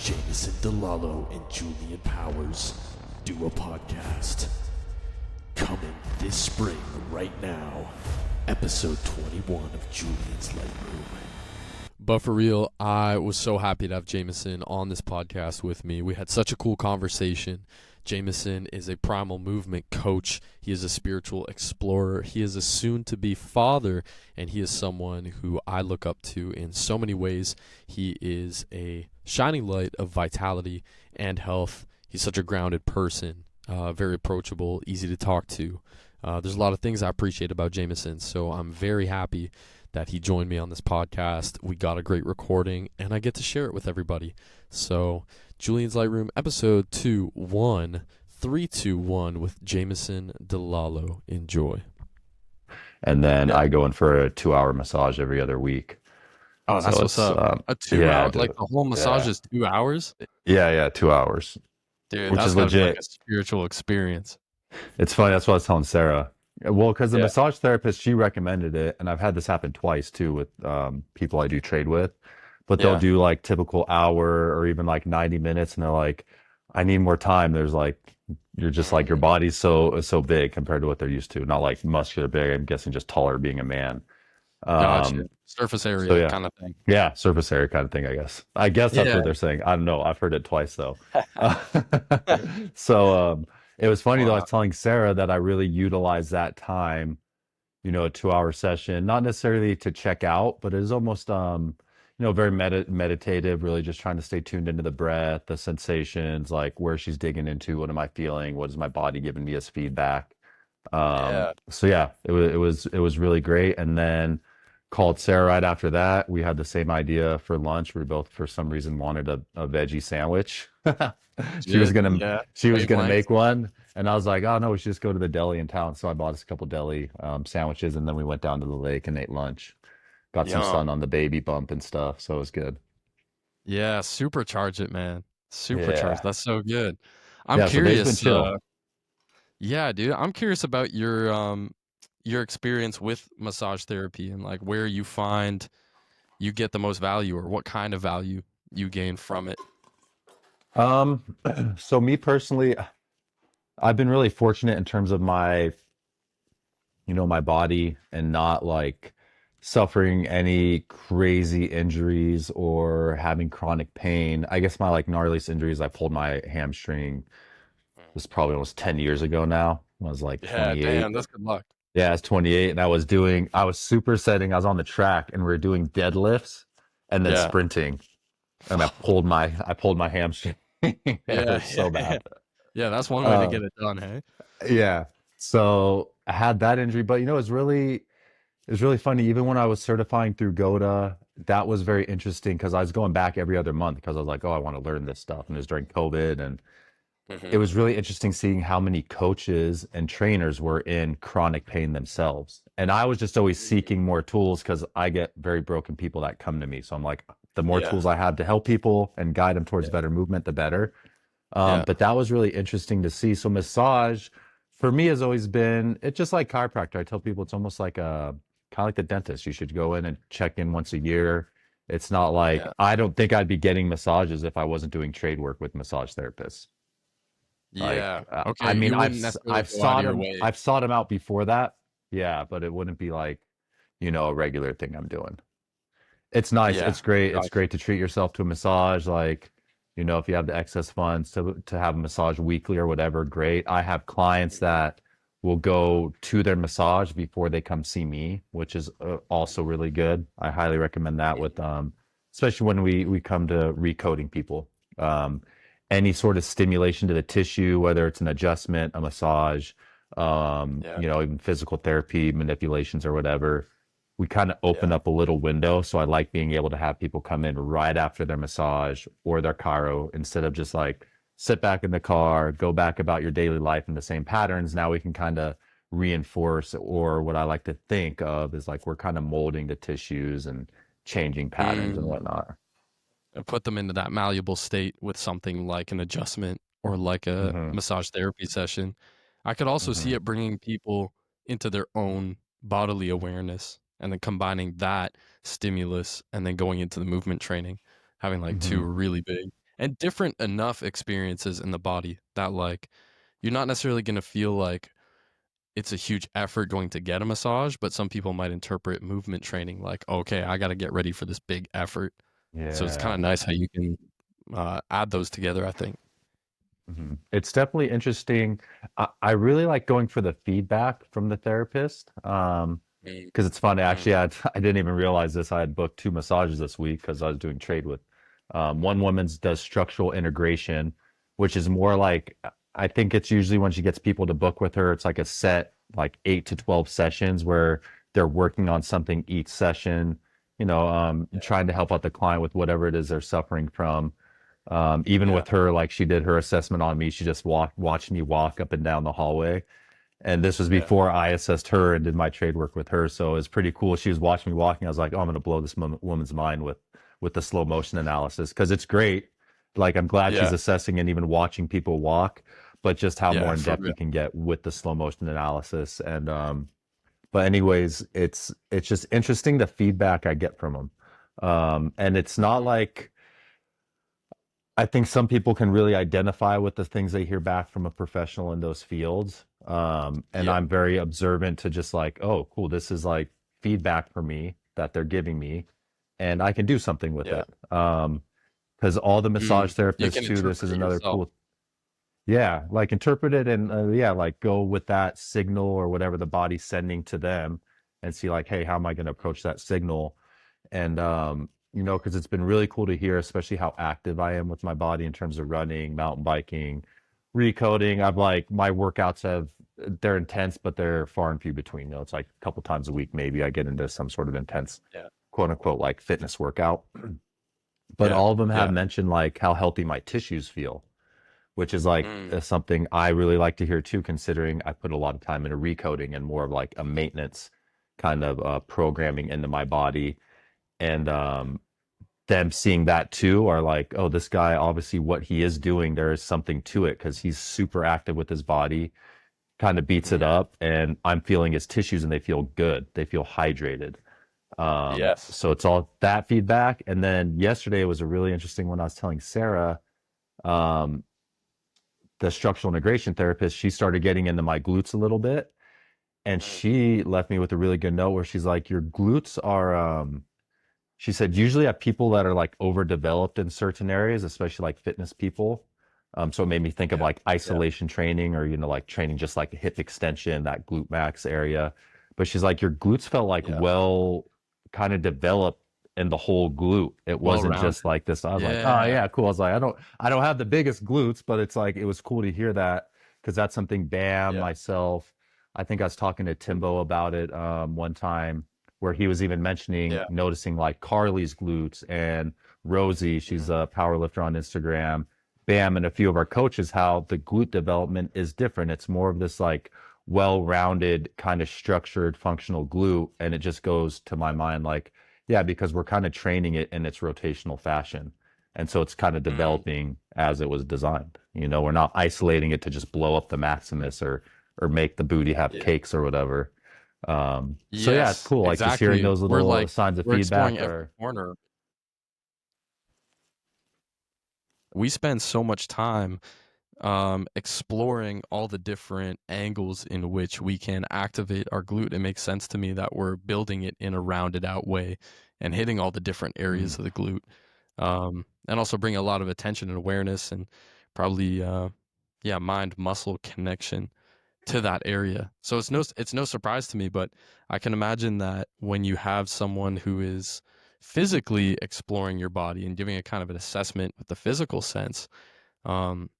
Jamison Delallo and Julian do a podcast. Coming this spring right now. Episode 21 of Julian's Lightroom. But for real, I was so happy to have Jamison on this podcast with me. We had such a cool conversation. Jamison is a primal movement coach. He is a spiritual explorer. He is a soon-to-be father, and he is someone who I look up to in so many ways. He is a shining light of vitality and health. He's such a grounded person, very approachable, easy to talk to. There's a lot of things I appreciate about Jamison, so I'm very happy that he joined me on this podcast. We got a great recording, and I get to share it with everybody. So, Julian's Lightroom, episode 321 with Jamison Delallo. Enjoy. And then I go in for a 2-hour massage every other week. Oh, that's what's up. A 2 hour, dude. like the whole massage is 2 hours? Yeah, 2 hours. Dude, which that's is gotta be legit. like a spiritual experience. It's funny. That's what I was telling Sarah. Well, because the Yeah. massage therapist, she recommended it. And I've had this happen twice too with people I do trade with. But they'll Yeah. do like typical hour or even like 90 minutes. And they're like, I need more time. There's like, you're just like, your body's so big compared to what they're used to. Not like muscular big. I'm guessing just taller being a man. Gotcha. Surface area so yeah. kind of thing. Yeah, surface area kind of thing, I guess. I guess that's Yeah. what they're saying. I don't know. I've heard it twice though. So it was funny though. I was telling Sarah that I really utilized that time, a 2-hour session, not necessarily to check out, but it is almost very meditative, really just trying to stay tuned into the breath, the sensations, like where she's digging into, what am I feeling, what is my body giving me as feedback. So yeah, it was really great. And then called Sarah right after that. We had the same idea for lunch. We both, for some reason, wanted a veggie sandwich. She was gonna make one, and I was like, oh no, we should just go to the deli in town. So I bought us a couple deli sandwiches, and then we went down to the lake and ate lunch. Got some sun on the baby bump and stuff, so it was good. Yeah, supercharge it, man. Supercharge. Yeah. That's so good. I'm Yeah, so they've been curious. chill. Yeah, dude. I'm curious about your experience with massage therapy and like where you find you get the most value or what kind of value you gain from it. So me personally, I've been really fortunate in terms of my, my body and not like suffering any crazy injuries or having chronic pain. I guess my like gnarliest injuries, I pulled my hamstring. It was probably almost 10 years ago now. I was like 28. Damn, that's good luck. Yeah, I was 28 and I was supersetting. I was on the track and we were doing deadlifts and then sprinting. And I pulled my hamstring. It hurt so bad. Yeah, that's one way to get it done, hey? Yeah. So I had that injury, but it was really funny. Even when I was certifying through GOTA, that was very interesting because I was going back every other month because I was like, oh, I want to learn this stuff. And it was during COVID. And it was really interesting seeing how many coaches and trainers were in chronic pain themselves. And I was just always seeking more tools because I get very broken people that come to me. So I'm like, the more tools I have to help people and guide them towards better movement, the better. But that was really interesting to see. So massage for me has always been, it's just like chiropractor. I tell people it's almost like kind of like the dentist. You should go in and check in once a year. It's not like, I don't think I'd be getting massages if I wasn't doing trade work with massage therapists. Yeah. Like, Okay. I mean, you wouldn't necessarily I've go out sought of your them. way. I've sought them out before that. Yeah, but it wouldn't be like, a regular thing I'm doing. It's nice. Yeah, It's great. It's gotcha. great to treat yourself to a massage. Like, if you have the excess funds to have a massage weekly or whatever, great. I have clients that will go to their massage before they come see me, which is also really good. I highly recommend that with especially when we come to recoding people. Any sort of stimulation to the tissue, whether it's an adjustment, a massage, even physical therapy, manipulations or whatever, we kind of open up a little window. So I like being able to have people come in right after their massage or their chiro instead of just like sit back in the car, go back about your daily life in the same patterns. Now we can kind of reinforce, or what I like to think of is like we're kind of molding the tissues and changing patterns and whatnot. And put them into that malleable state with something like an adjustment or like a massage therapy session. I could also see it bringing people into their own bodily awareness and then combining that stimulus and then going into the movement training, having like two really big and different enough experiences in the body that like you're not necessarily going to feel like it's a huge effort going to get a massage, but some people might interpret movement training like, okay, I got to get ready for this big effort. So it's kind Yeah. of nice how you can add those together, I think. It's definitely interesting. I really like going for the feedback from the therapist. Mm, Because it's funny, mm, actually, I didn't even realize this. I had booked two massages this week because I was doing trade with one woman's does structural integration, which is more like I think it's usually when she gets people to book with her, it's like a set like 8 to 12 sessions where they're working on something each session, trying to help out the client with whatever it is they're suffering from. Even yeah. with her, like she did her assessment on me, she just watched me walk up and down the hallway. And this was Yeah. before I assessed her and did my trade work with her. So it was pretty cool. She was watching me walking. I was like, oh, I'm going to blow this woman's mind with the slow motion analysis because it's great. Like I'm glad she's Yeah. assessing and even watching people walk, but just how more Yeah. in For depth real. you can get with the slow motion analysis. And but anyways, it's just interesting the feedback I get from them. And it's not Mm, like I think some people can really identify with the things they hear back from a professional in those fields. And yeah. I'm very observant to just like, oh, cool, this is like feedback for me that they're giving me, and I can do something with Yeah. it. Because all the massage You therapists can too, this interpret is it another yourself. cool, yeah, like interpret it and yeah, like go with that signal or whatever the body's sending to them and see like, hey, how am I going to approach that signal? And because it's been really cool to hear, especially how active I am with my body in terms of running, mountain biking, recoding. I've like my workouts they're intense, but they're far and few between. It's like a couple times a week maybe I get into some sort of intense Yeah. quote unquote like fitness workout. But Yeah. all of them have Yeah. mentioned like how healthy my tissues feel, which is like Mm, something I really like to hear too, considering I put a lot of time into recoding and more of like a maintenance kind of programming into my body. And them seeing that too are like, oh, this guy, obviously what he is doing, there is something to it because he's super active with his body, kind of beats it mm. up. And I'm feeling his tissues and they feel good. They feel hydrated. Yes. So it's all that feedback. And then yesterday was a really interesting one. I was telling Sarah, um, the structural integration therapist, she started getting into my glutes a little bit. And Mm, she left me with a really good note where she's like, your glutes are, she said usually have people that are like overdeveloped in certain areas, especially like fitness people. So it made me think of yeah. like Yeah. isolation training or, like training just like a hip extension, that glute max area. But she's like, your glutes felt like Yeah. well kind of developed in the whole glute. It Well wasn't just rounded. like this. I was like, oh Yeah. yeah, cool. I was like, I don't have the biggest glutes, but it's like it was cool to hear that because that's something Bam, Yeah. myself. I think I was talking to Timbo about it one time where he was even mentioning Yeah. noticing like Carly's glutes and Rosie, she's Mm, a power lifter on Instagram, Bam, and a few of our coaches, how the glute development is different. It's more of this like well-rounded, kind of structured, functional glute. And it just goes to my mind like, yeah, because we're kind of training it in its rotational fashion. And so it's kind of mm. developing as it was designed. We're not isolating it to just blow up the maximus or make the booty have Yeah. cakes or whatever. So yeah, it's Yes, cool. Like just hearing exactly. those little signs of We're exploring feedback every are, corner. We spend so much time exploring all the different angles in which we can activate our glute. It makes sense to me that we're building it in a rounded out way and hitting all the different mm, areas of the glute. And also bring a lot of attention and awareness and probably, yeah, mind muscle connection to that area. So it's no surprise to me, but I can imagine that when you have someone who is physically exploring your body and giving a kind of an assessment with the physical sense,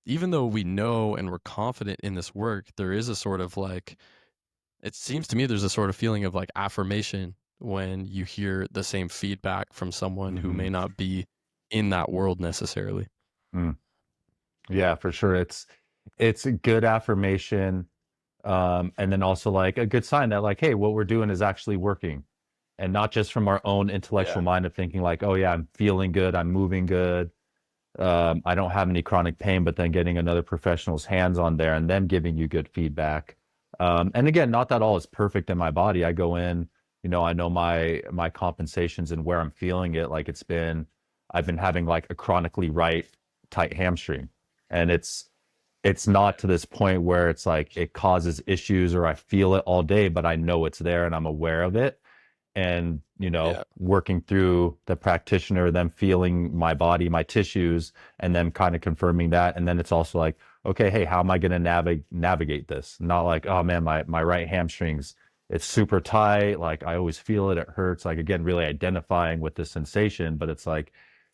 even though we know and we're confident in this work, there is a sort of like, it seems to me there's a sort of feeling of like affirmation when you hear the same feedback from someone who hmm may not be in that world necessarily. mm. Yeah, for sure. It's a good affirmation. And then also like a good sign that like, hey, what we're doing is actually working. And not just from our own Yeah. intellectual mind of thinking like, oh yeah, I'm feeling good, I'm moving good. I don't have any chronic pain, but then getting another professional's hands on there and them giving you good feedback. And again, not that all is perfect in my body. I go in, I know my compensations and where I'm feeling it. Like I've been having like a chronically right tight hamstring. And it's not to this point where it's like it causes issues or I feel it all day, but I know it's there and I'm aware of it. And, Yeah. working through the practitioner, them feeling my body, my tissues, and them kind of confirming that. And then it's also like, okay, hey, how am I going to navigate this? Not like, oh man, my right hamstrings, it's super tight. Like I always feel it. It hurts. Like again, really identifying with the sensation, but it's like,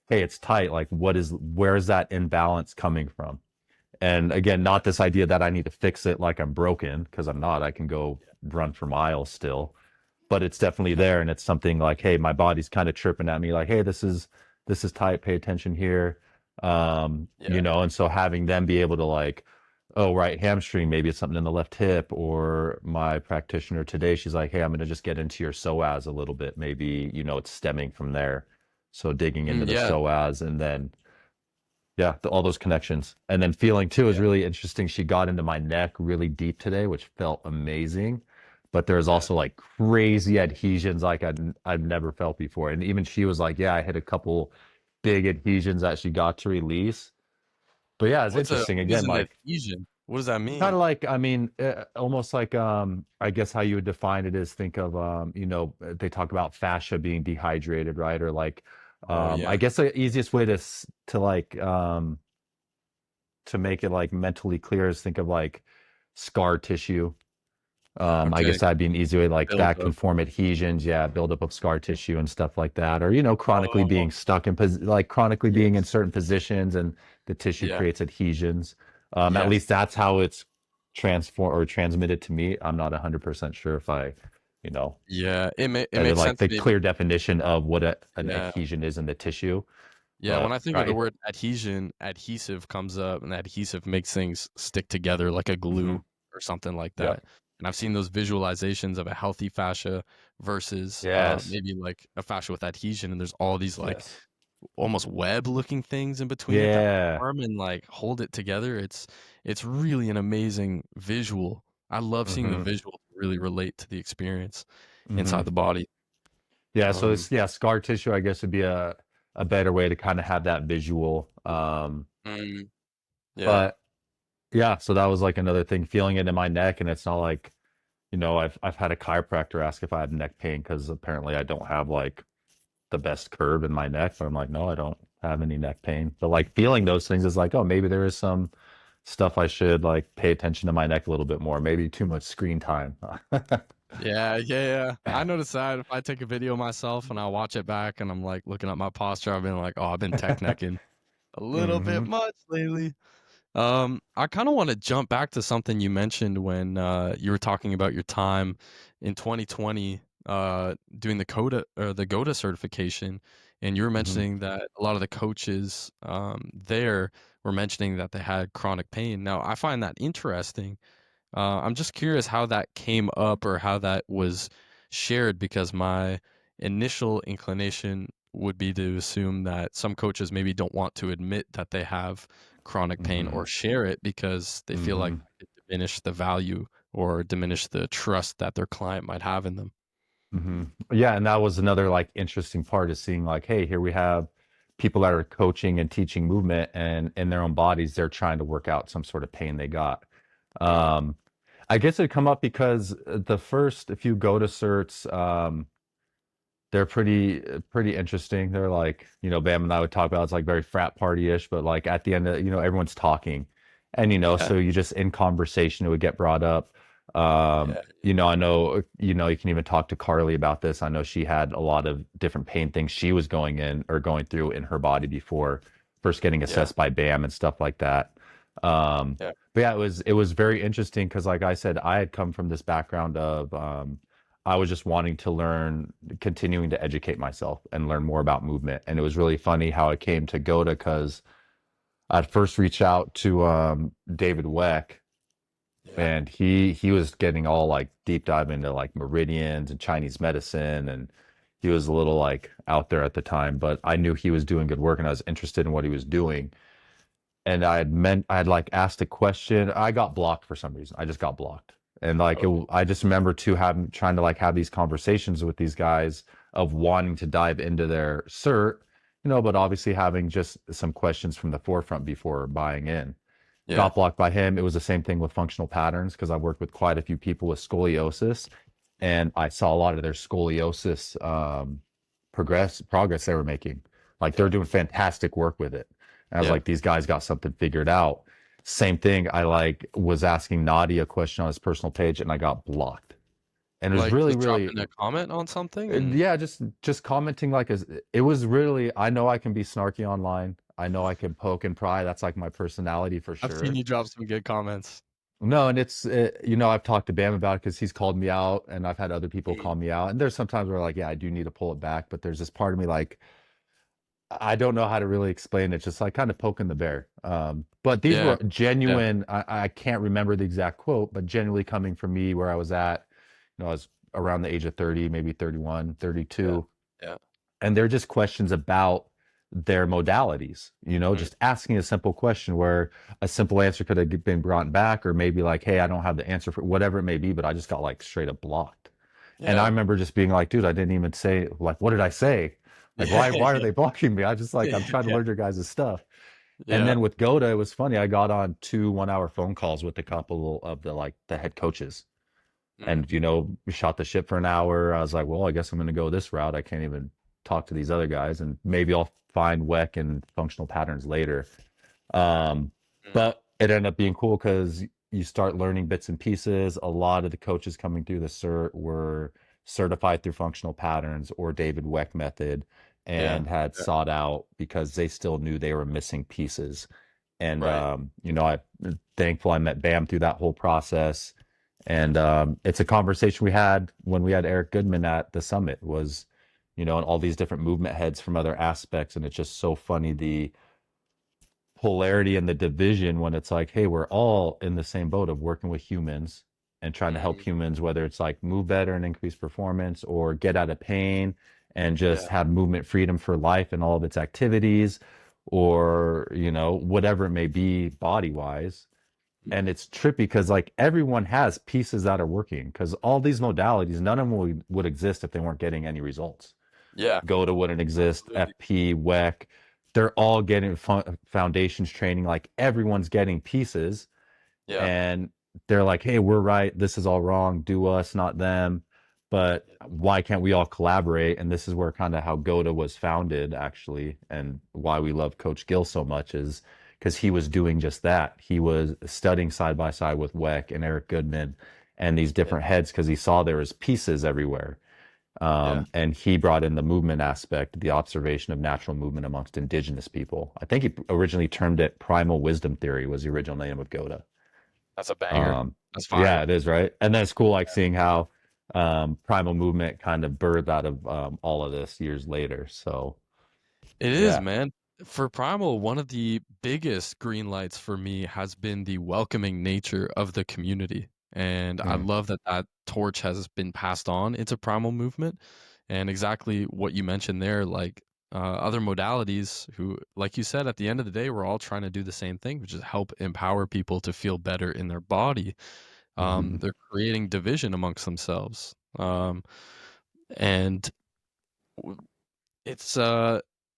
hey, it's tight. Like where is that imbalance coming from? And again, not this idea that I need to fix it like I'm broken, because I'm not. I can go run for miles still, but it's definitely Yeah. there. And it's something like, hey, my body's kind of tripping at me, like, hey, this is tight. Pay attention here. Yeah. And so having them be able to like, oh, right hamstring, maybe it's something in the left hip, or my practitioner today, she's like, hey, I'm gonna just get into your psoas a little bit. Maybe, it's stemming from there. So digging into the Yeah. psoas and then yeah, all those connections. And then feeling too is Yeah. really interesting. She got into my neck really deep today, which felt amazing. But there's Yeah. also like crazy adhesions like I've never felt before. And even she was like, yeah, I hit a couple big adhesions that she got to release. But yeah, it's interesting. What is Again, an like adhesion? What does that kind mean? of like, I mean, almost like I guess how you would define it is think of they talk about fascia being dehydrated, right? Or like Oh I yeah. guess the easiest way to like to make it like mentally clear is think of like scar tissue. I Okay. guess that'd be an easy way, like Build that can up. form adhesions, yeah, buildup of scar tissue and stuff like that, or chronically Oh being stuck in like chronically being in yes. certain positions and the tissue Yeah. creates adhesions. At Yes. least that's how it's transformed or transmitted to me. I'm not 100% sure if you know, Yeah. It I did makes like sense the to me. clear definition of what an Yeah. adhesion is in the tissue, Yeah, when but I think of the right. word adhesion, adhesive comes up, and adhesive makes things stick together like a Hmm. glue or something like Yep. that. And I've seen those visualizations of a healthy fascia versus Yes. maybe like a fascia with adhesion, and there's all these like Yes. almost web-looking things in between it that Yeah. form and like hold it together. It's really an amazing visual. I love seeing the Hmm. visual to really relate to the experience Hmm. inside the body. Yeah, so Um, it's yeah, scar tissue, I guess would be a better way to kind of have that visual. mm, yeah, But yeah, so that was like another thing, feeling it in my neck, and it's not like, I've had a chiropractor ask if I have neck pain because apparently I don't have like the best curve in my neck, but I'm like, no, I don't have any neck pain. But like feeling those things is like, oh, maybe there is some stuff I should like pay attention to my neck a little bit more. Maybe too much screen time. yeah. I notice that if I take a video of myself and I watch it back and I'm like looking at my posture, I've been like, oh, I've been tech necking a little bit Hmm. much lately. I kind of want to jump back to something you mentioned when you were talking about your time in 2020 doing the CODA or the GOTA certification, and you were Hmm. mentioning that a lot of the coaches there were mentioning that they had chronic pain. Now, I find that interesting. I'm just curious how that came up or how that was shared because my initial inclination would be to assume that some coaches maybe don't want to admit that they have chronic pain Hmm. or share it because they feel like Hmm. that could diminish the value or diminish the trust that their client might have in them. Hmm. Yeah, and that was another like interesting part is seeing like, hey, here we have people that are coaching and teaching movement, and in their own bodies, they're trying to work out some sort of pain they got. Mm, Um, I guess it come up because the first, if you go to certs, they're pretty interesting. They're like, Bam and I would talk about it's like very frat party-ish, but like at the end of, everyone's talking. And yeah, so you just in conversation it would get brought up. yeah, I know, you can even talk to Carly about this. I know she had a lot of different pain things she was going in or going through in her body before first getting yeah, assessed by BAM and stuff like that. Um, yeah, but yeah, it was very interesting because like I said, I had come from this background of I was just wanting to learn, continuing to educate myself and learn more about movement. And it was really funny how it came to GOTA because I'd first reached out to David Weck, yeah, and he was getting all like deep dive into like meridians and Chinese medicine, and he was a little like out there at the time, but I knew he was doing good work and I was interested in what he was doing. And I'd like asked a question. I got blocked for some reason. I just got blocked. And like oh, I just remember to have trying to like have these conversations with these guys of wanting to dive into their cert. but obviously having just some questions from the forefront before buying in. Yeah. Got blocked by him. It was the same thing with functional patterns because I worked with quite a few people with scoliosis, and I saw a lot of their scoliosis progress they were making. Like they're Yeah. doing fantastic work with it. And I was Yeah. like, these guys got something figured out. Same thing. I like was asking Nadia a question on his personal page, and I got blocked. And it was Like really, just really, dropping a comment on something and yeah, just commenting like as it was really. I know I can be snarky online. I know I can poke and pry. That's like my personality for I've seen sure. you drop some good comments. No, and I've talked to Bam about it because he's called me out, and I've had other people call me out. And there's sometimes where like, yeah, I do need to pull it back, but there's this part of me like I don't know how to really explain it. Just like kind of poking the bear. But these Yeah. were Yeah. genuine. I can't remember the exact quote, but genuinely coming from me where I was at. I was around the age of 30, maybe 31, Yeah. 32, Yeah. and they're just questions about their modalities, Mhm. just asking a simple question where a simple answer could have been brought back, or maybe like, hey, I don't have the answer for whatever it may be, but I just got like straight up blocked. And I Yeah. remember just being like, dude, I didn't even say, like, what did I say? Like, Yeah. why are they blocking me? I just like, I'm trying to Yeah. learn your guys' stuff. And Yeah. then with Goda, it was funny. I got on 2 1-hour phone calls with a couple of the head coaches, Mm. and we shot the ship for an hour. I was like, well, I guess I'm going to go this route. I can't even talk to these other guys, and maybe I'll find WEC and functional patterns later. um, Mm. but it ended up being cool because you start learning bits and pieces. A lot of the coaches coming through the cert were certified through functional patterns or David Weck method, Yeah. and had Yeah. sought out because they still knew they were missing pieces. And Right. I'm thankful I met Bam through that whole process. And it's a conversation we had when we had Eric Goodman at the summit was, and all these different movement heads from other aspects. And it's just so funny the polarity and the division when it's like, hey, we're all in the same boat of working with humans and trying to help Mhm. humans, whether it's like move better and increase performance or get out of pain and Yeah. just have movement freedom for life and all of its activities, or, whatever it may be body wise. And Mhm. it's trippy because like everyone has pieces that are working because all these modalities, none of them would exist if they weren't getting any results. Yeah. Goda wouldn't exist, Absolutely. FP, WEC. They're all getting foundations training. Like everyone's getting pieces, Yeah. and they're like, hey, we're right. This is all wrong. Do us, not them. But Yeah. why can't we all collaborate? And this is where kind of how Goda was founded, actually, and why we love Coach Gill so much is because he was doing just that. He was studying side by side with WEC and Eric Goodman and these Yeah. different heads because he saw there was pieces everywhere. Yeah. And he brought in the movement aspect, the observation of natural movement amongst indigenous people. I think he originally termed it primal wisdom theory was the original name of Goda. That's a banger. Um, That's yeah, fire. it is, right? And then it's cool like seeing how primal movement kind of birthed out of all of this years later. So It is, yeah. man. For Primal, one of the biggest green lights for me has been the welcoming nature of the community. And I Mm, love that that torch has been passed on into Primal movement. And exactly what you mentioned there, like other modalities who, like you said, at the end of the day, we're all trying to do the same thing, which is help empower people to feel better in their body. mhm, They're creating division amongst themselves. And it's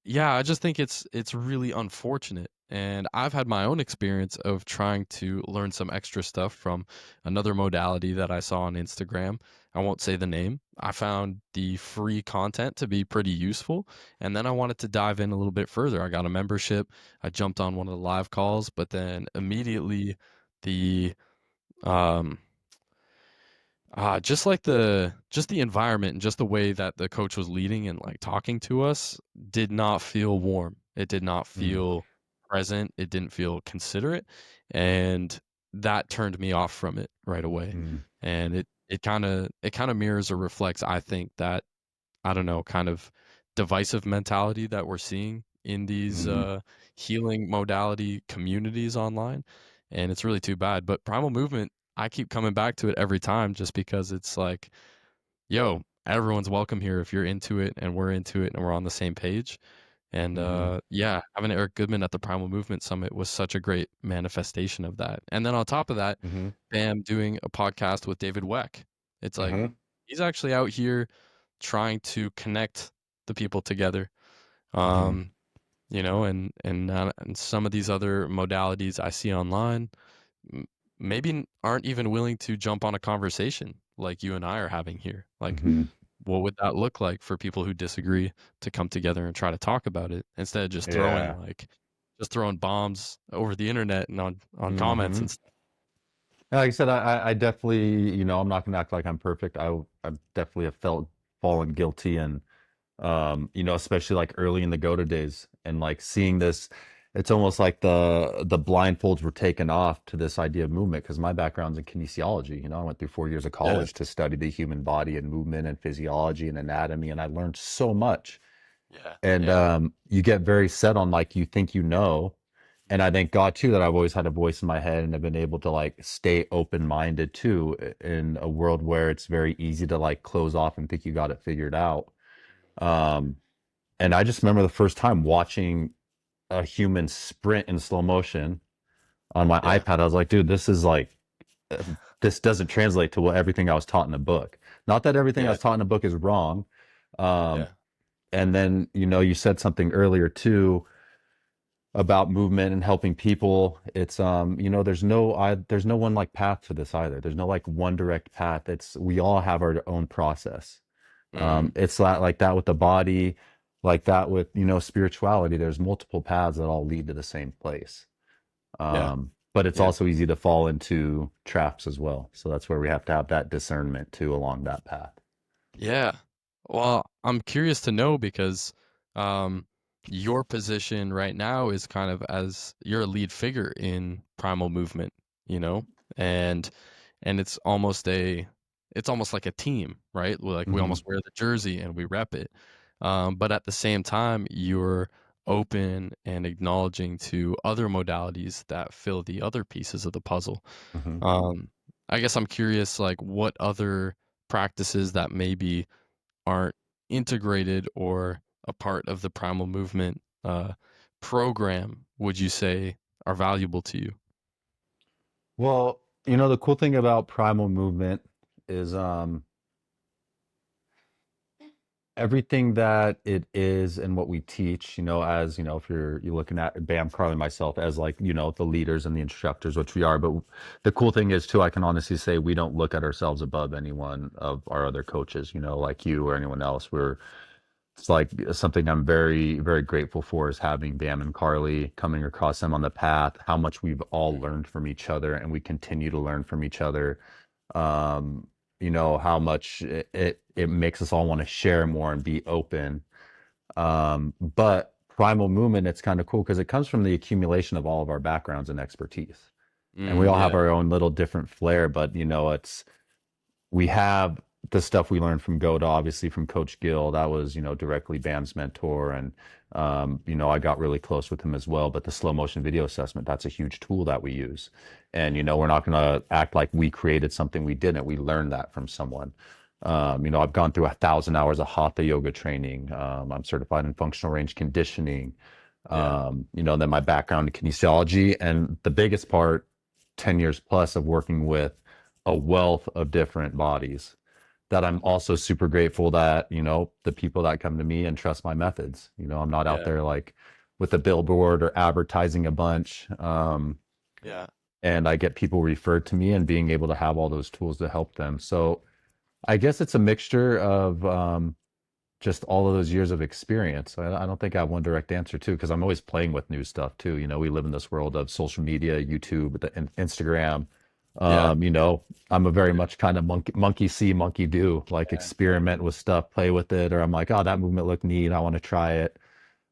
yeah, I just think it's really unfortunate. And I've had my own experience of trying to learn some extra stuff from another modality that I saw on Instagram. I won't say the name. I found the free content to be pretty useful, and then I wanted to dive in a little bit further. I got a membership. I jumped on one of the live calls, but then immediately the um just like the environment and just the way that the coach was leading and like talking to us did not feel warm. It did not mm, feel present. It didn't feel considerate, and that turned me off from it right away. mm, And it kind of mirrors or reflects, I think, that I don't know, kind of divisive mentality that we're seeing in these mhm, healing modality communities online. And it's really too bad. But Primal Movement, I keep coming back to it every time just because it's like, yo, everyone's welcome here if you're into it and we're into it and we're on the same page. And mhm, yeah, having Eric Goodman at the Primal Movement Summit was such a great manifestation of that. And then on top of that, mhm, Bam doing a podcast with David Weck. It's like mhm, he's actually out here trying to connect the people together. mhm. and some of these other modalities I see online m- maybe aren't even willing to jump on a conversation like you and I are having here. Like, Hmm. what would that look like for people who disagree to come together and try to talk about it instead of Yeah. just throwing bombs over the internet and on comments Hmm. and stuff. Like I said, I definitely, I'm not gonna act like I'm perfect. I definitely have felt fallen guilty, and especially like early in the Goda days, and like seeing this, it's almost like the blindfolds were taken off to this idea of movement, because my background's in kinesiology. I went through 4 years of Yeah, college to study the human body and movement and physiology and anatomy, and I learned so much. yeah, And yeah, you get very set on like you think and I thank God too that I've always had a voice in my head and have been able to like stay open-minded too, in a world where it's very easy to like close off and think you got it figured out. um and I just remember the first time watching a human sprint in slow motion on my yeah, iPad. I was like, dude, this is like, uh, this doesn't translate to what everything I was taught in a book. Not that everything I yeah, was taught in a book is wrong. um yeah, and then you said something earlier too about movement and helping people. It's there's no one like path to this either. There's no like one direct path. It's we all have our own process. mm, It's like that with the body, like that with spirituality. There's multiple paths that all lead to the same place. yeah, But it's yeah, also easy to fall into traps as well. So that's where we have to have that discernment too along that path. yeah. Well, I'm curious to know because um, your position right now is kind of as you're a lead figure in primal movement, you know, and it's almost like a team, right? Like we Hmm. almost wear the jersey and we rep it. But at the same time, you're open and acknowledging to other modalities that fill the other pieces of the puzzle. Hmm. Um, I guess I'm curious, like what other practices that maybe aren't integrated or a part of the primal movement program would you say are valuable to you? Well, the cool thing about primal movement is everything that it is and what we teach, as if you're looking at Bam, Carly, and myself as like, the leaders and the instructors, which we are. But the cool thing is too, I can honestly say we don't look at ourselves above anyone of our other coaches, like you or anyone else. It's like something I'm very, very grateful for is having Bam and Carly, coming across them on the path, how much we've all learned from each other and we continue to learn from each other. um how much it makes us all want to share more and be open. But primal movement, it's kind of cool because it comes from the accumulation of all of our backgrounds and expertise, and we all have Yeah, our own little different flair. But it's we have the stuff we learned from Goda, obviously from Coach Gill. That was, directly Bam's mentor. And, I got really close with him as well. But the slow motion video assessment, that's a huge tool that we use. And, we're not going to act like we created something we didn't. We learned that from someone. I've gone through 1,000 hours of hatha yoga training. I'm certified in functional range conditioning. yeah, Then my background in kinesiology. And the biggest part, 10 years plus of working with a wealth of different bodies, that I'm also super grateful that, the people that come to me and trust my methods. I'm not out yeah, there like with a billboard or advertising a bunch. yeah. And I get people referred to me and being able to have all those tools to help them. So I guess it's a mixture of just all of those years of experience. I don't think I have one direct answer too, because I'm always playing with new stuff too. We live in this world of social media, YouTube, Instagram. Yeah, Um, you know, I'm a very much kind of monkey see, monkey do, like yeah, experiment with stuff, play with it, or I'm like, oh, that movement looked neat, I want to try it.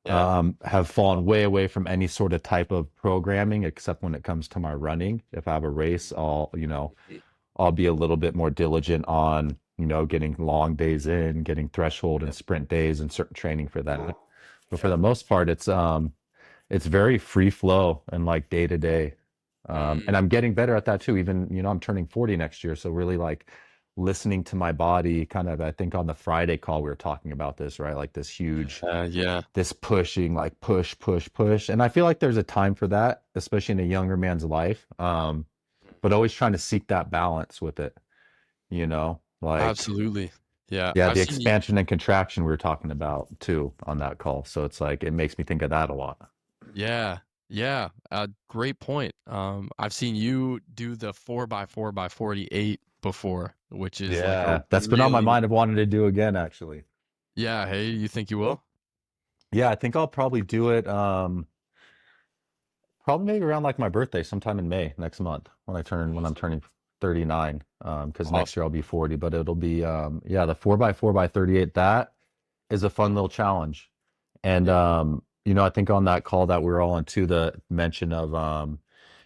yeah, Have fallen way away from any sort of type of programming, except when it comes to my running. If I have a race, I'll be a little bit more diligent on, getting long days in, getting threshold yeah. and sprint days and certain training for that. But for the most part, it's very free flow and like day to day. And Mm, I'm getting better at that too. Even, I'm turning 40 next year. So really like listening to my body kind of, I think on the Friday call, we were talking about this, right? Like this huge, yeah, this pushing, like push, push, push. And I feel like there's a time for that, especially in a younger man's life. But always trying to seek that balance with it, like, absolutely. Yeah, Yeah, I've the seen you. expansion and contraction we were talking about too on that call. So it's like it makes me think of that a lot. Yeah, yeah, great point. I've seen you do the 4x4x48 before, which is like a Yeah, that's been on my really, mind of wanting to do again, actually. yeah. Hey, you think you will? Yeah, I think I'll probably do it. Probably maybe around like my birthday, sometime in May next month when I'm Awesome. turning 39. Because next year Awesome. I'll be 40, but it'll be yeah, the 4x4x38. That is a fun little challenge. And Yeah, I think on that call that we were all on too, the mention of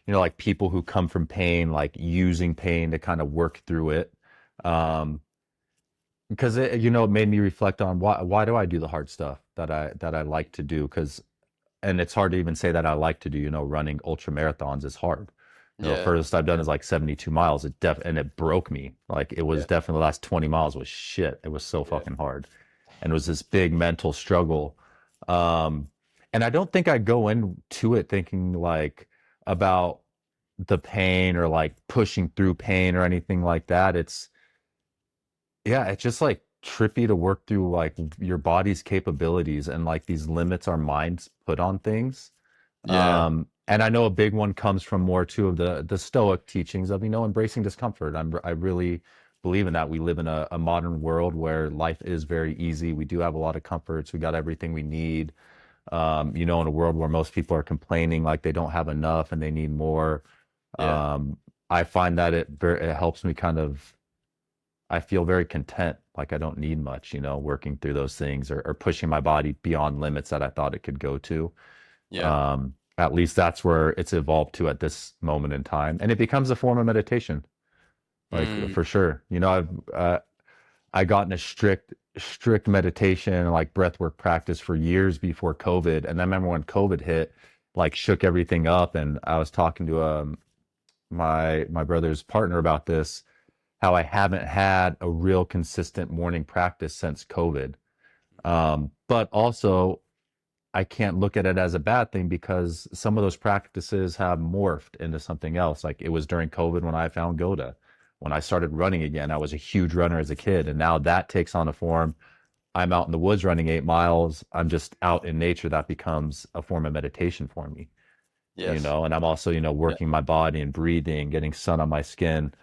like people who come from pain, like using pain to kind of work through it. Um, because it made me reflect on why do I do the hard stuff that I like to do? Because and it's hard to even say that I like to do, running ultra marathons is hard. yeah, Furthest I've done yeah, is like 72 miles. And it broke me. Like it was yeah, definitely the last 20 miles was shit. It was so yeah, fucking hard. And it was this big mental struggle. Um, and I don't think I go into it thinking like about the pain or like pushing through pain or anything like that. Yeah, it's just like trippy to work through like your body's capabilities and like these limits our minds put on things. yeah, And I know a big one comes from more too of the Stoic teachings of, embracing discomfort. I really believe in that. We live in a modern world where life is very easy. We do have a lot of comforts. We got everything we need. In a world where most people are complaining like they don't have enough and they need more. yeah, Um, I find that it helps me I feel very content, like I don't need much, working through those things or pushing my body beyond limits that I thought it could go to. yeah. At least that's where it's evolved to at this moment in time, and it becomes a form of meditation, like Mm, for sure. I got in a strict meditation like breathwork practice for years before COVID, and I remember when COVID hit, like shook everything up, and I was talking to my brother's partner about this, how I haven't had a real consistent morning practice since COVID. But also, I can't look at it as a bad thing because some of those practices have morphed into something else. Like it was during COVID when I found Goda. When I started running again, I was a huge runner as a kid. And now that takes on a form. I'm out in the woods running 8 miles. I'm just out in nature. That becomes a form of meditation for me, yes. and I'm also, Yeah, working my body and breathing, getting sun on my skin.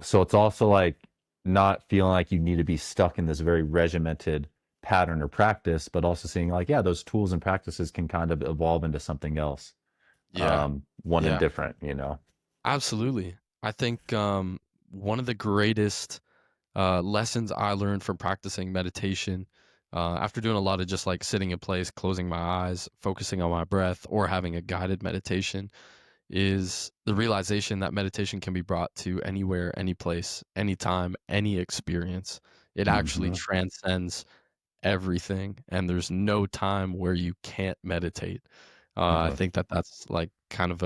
So it's also like not feeling like you need to be stuck in this very regimented pattern or practice, but also seeing like, yeah, those tools and practices can kind of evolve into something else, yeah, one and yeah. different. Absolutely. I think one of the greatest lessons I learned from practicing meditation, after doing a lot of just like sitting in place, closing my eyes, focusing on my breath, or having a guided meditation, is the realization that meditation can be brought to anywhere, any place, anytime, any experience. It actually Hmm. transcends everything, and there's no time where you can't meditate. I Hmm. think that that's like kind of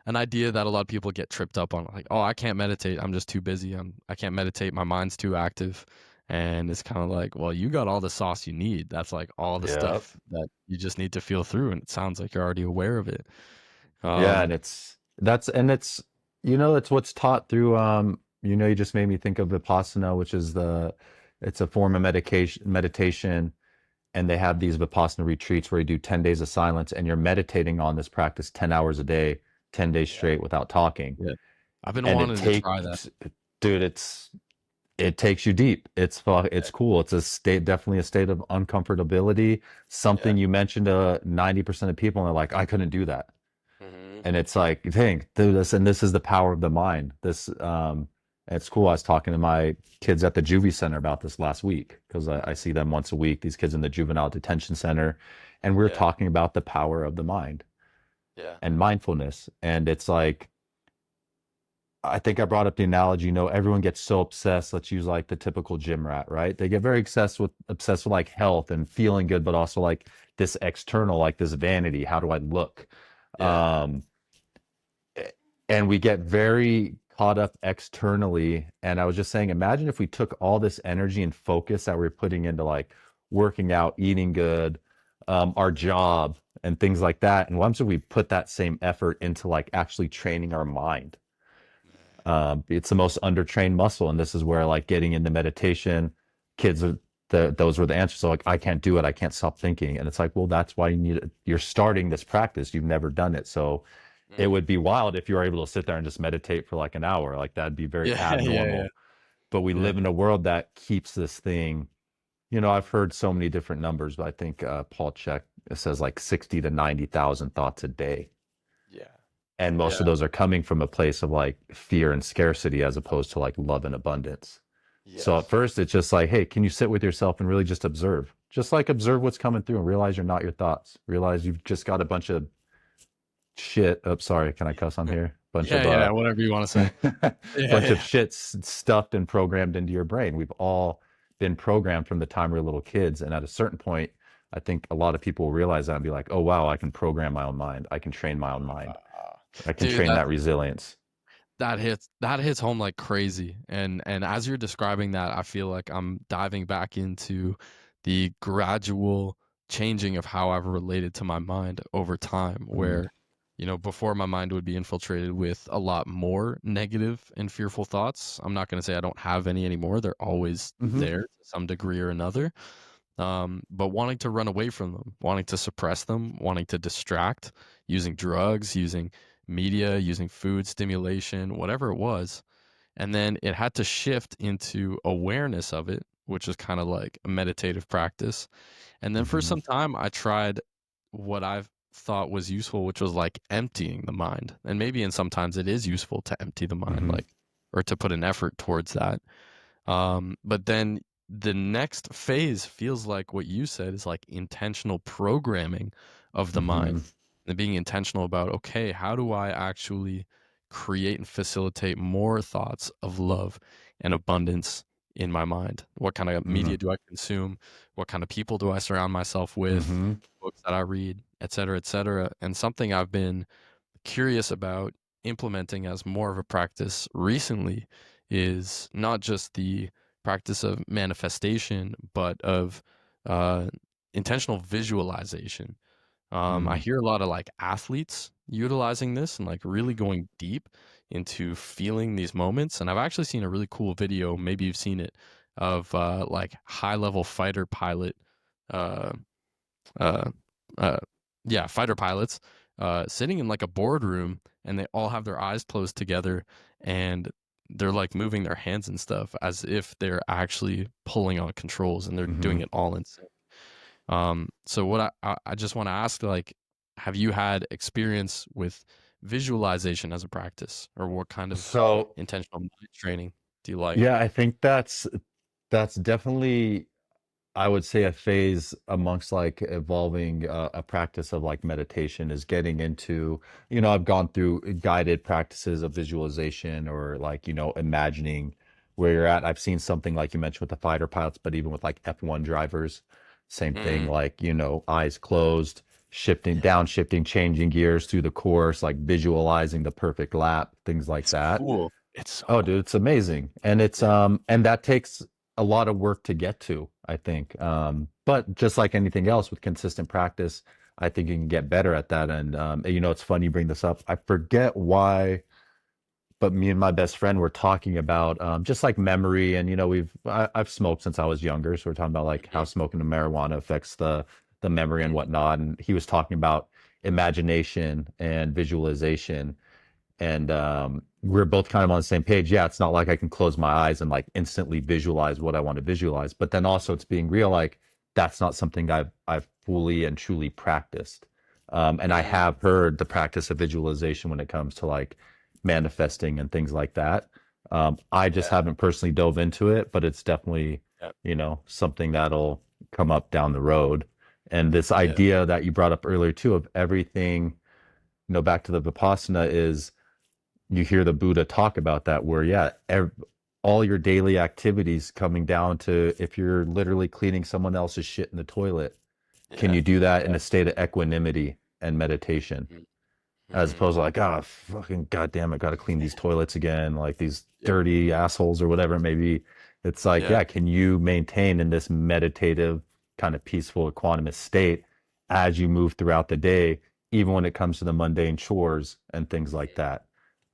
an idea that a lot of people get tripped up on, like, oh, I can't meditate, I'm just too busy, I can't meditate, my mind's too active. And it's kind of like, well, you got all the sauce you need. That's like all the Yep. stuff that you just need to feel through, and it sounds like you're already aware of it. Yeah, and um it's what's taught through you just made me think of Vipassana, which is it's a form of meditation, and they have these Vipassana retreats where you do 10 days of silence and you're meditating on this practice 10 hours a day, 10 days yeah, straight without talking. yeah, I've been And it wanting to try that. takes, dude, it takes you deep. It's cool. It's a state, definitely a state of uncomfortability. Yeah. Something you mentioned to 90% of people, and they're like, I couldn't do that. Hmm. And it's like, think, do this, and this is the power of the mind. It's cool. I was talking to my kids at the juvie center about this last week because I see them once a week, these kids in the juvenile detention center, and we are Yeah, talking about the power of the mind yeah, and mindfulness. And it's like, I think I brought up the analogy, everyone gets so obsessed. Let's use like the typical gym rat, right? They get very obsessed with like health and feeling good, but also like this external, like this vanity. How do I look? yeah, Um, and we get very caught up externally. And I was just saying, imagine if we took all this energy and focus that we're putting into like working out, eating good, our job, and things like that. And once we put that same effort into like actually training our mind, It's the most undertrained muscle, and this is where like getting into meditation, kids are those were the answers. So like, I can't do it, I can't stop thinking, and it's like, well, that's why you're starting this practice. You've never done it, so it Mm. would be wild if you were able to sit there and just meditate for like an hour. Like that'd be very Yeah, yeah, abnormal. But we yeah, live in a world that keeps this thing. I've heard so many different numbers, but I think Paul Chek says like 60 to 90,000 thoughts a day. yeah, And most of yeah, those are coming from a place of like fear and scarcity as opposed to like love and abundance. So at yes, first it's just like, hey, can you sit with yourself and really just observe? Just like observe what's coming through and realize you're not your thoughts. Realize you've just got a bunch of shit. Oh, sorry, can I cuss on here? Bunch yeah, of yeah. Whatever you want to say. Yeah, bunch of yeah, shit stuffed and programmed into your brain. We've all been programmed from the time we were little kids. And at a certain point, I think a lot of people will realize that and be like, oh wow, I can program my own mind. I can train my own mind. I can dude. train that resilience. That hits home like crazy. And as you're describing that, I feel like I'm diving back into the gradual changing of how I've related to my mind over time, Mm-hmm. where before my mind would be infiltrated with a lot more negative and fearful thoughts. I'm not going to say I don't have any anymore. They're always Mm-hmm. there to some degree or another. But wanting to run away from them, wanting to suppress them, wanting to distract, using drugs, using media, using food stimulation, whatever it was. And then it had to shift into awareness of it, which is kind of like a meditative practice. And then for Mm-hmm. some time, I tried what I've thought was useful, which was like emptying the mind. And maybe and sometimes it is useful to empty the mind, Mm-hmm. like, or to put an effort towards that. But then the next phase feels like what you said is like intentional programming of the mind Mm-hmm. and being intentional about, okay, how do I actually create and facilitate more thoughts of love and abundance in my mind? What kind of Mm-hmm. media do I consume? What kind of people do I surround myself with? Mm-hmm. Books that I read, et cetera, et cetera. And something I've been curious about implementing as more of a practice recently is not just the practice of manifestation, but of uh, intentional visualization. I hear a lot of like athletes utilizing this and like really going deep into feeling these moments. And I've actually seen a really cool video, maybe you've seen it, of like high level fighter pilot uh, uh, uh, yeah, fighter pilots, sitting in like a boardroom, and they all have their eyes closed together, and they're like moving their hands and stuff as if they're actually pulling on controls, and they're Mm-hmm. doing it all in sync. So what I just want to ask, like, have you had experience with visualization as a practice, or what kind of So intentional mind training do you like? yeah, I think that's definitely, I would say, a phase amongst like evolving a practice of like meditation is getting into, I've gone through guided practices of visualization or like, imagining where you're at. I've seen something like you mentioned with the fighter pilots, but even with like F1 drivers, same thing, Mm, like, eyes closed, shifting, yeah, downshifting, changing gears through the course, like visualizing the perfect lap, things like it's that. cool. It's so Oh, dude, cool. it's amazing. And it's Yeah. and that takes a lot of work to get to, I think. But just like anything else with consistent practice, I think you can get better at that. And it's funny you bring this up. I forget why, but me and my best friend were talking about just like memory, and I've smoked since I was younger, so we're talking about like how Mhm. smoking the marijuana affects the memory and Mhm. whatnot. And he was talking about imagination and visualization, and we're both kind of on the same page. Yeah, it's not like I can close my eyes and like instantly visualize what I want to visualize, but then also it's being real, like that's not something I've fully and truly practiced. And I Mm, have heard the practice of visualization when it comes to like manifesting and things like that. I just yeah, haven't personally dove into it, but it's definitely, yeah, something that'll come up down the road. And this yeah, idea that you brought up earlier too of everything, back to the Vipassana, is you hear the Buddha talk about that, where yeah, all your daily activities coming down to, if you're literally cleaning someone else's shit in the toilet, can yeah, you do that in yeah. a state of equanimity and meditation, Mm, as mhm. opposed to like, ah, fucking goddamn it, got to clean these toilets again, like these Yeah, dirty assholes or whatever it may be. It's like, yeah, yeah, can you maintain in this meditative kind of peaceful equanimous state as you move throughout the day, even when it comes to the mundane chores and things like that.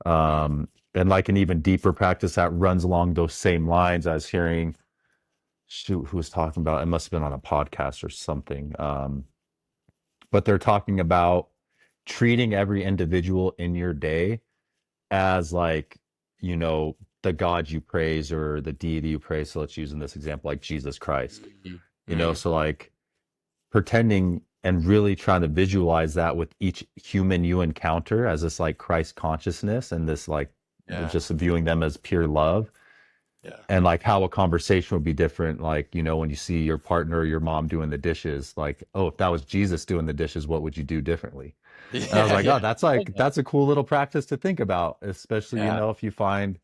And like an even deeper practice that runs along those same lines. I was hearing, shoot, who was talking about, it must have been on a podcast or something. But they're talking about treating every individual in your day as like, you know, the God you praise or the deity you praise. So let's use in this example, like Jesus Christ, Mhm. you know, Mhm. so like pretending and really trying to visualize that with each human you encounter as this like Christ consciousness and this like Yeah. just viewing them as pure love, Yeah. and like how a conversation would be different, like, you know, when you see your partner or your mom doing the dishes, like, oh, if that was Jesus doing the dishes, what would you do differently? And I was Yeah. like, Yeah. oh, I love that. that's a cool little practice to think about, especially, you Yeah. know, if you find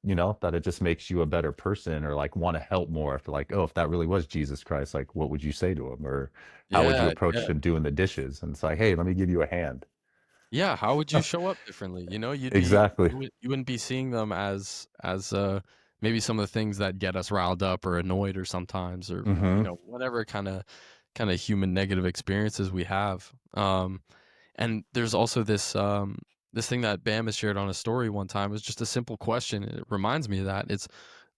you know, that it just makes you a better person or like want to help more. If like, oh, if that really was Jesus Christ, like what would you say to him? Or how would you Yeah. approach Yeah. him doing the dishes? And it's like, hey, let me give you a hand. Yeah, how would you show up differently? You know, Exactly. you wouldn't be seeing them as maybe some of the things that get us riled up or annoyed or sometimes or you Mm-hmm. know, whatever kind of human negative experiences we have. And there's also this thing that Bam has shared on a story one time. It was just a simple question. And it reminds me of that. It's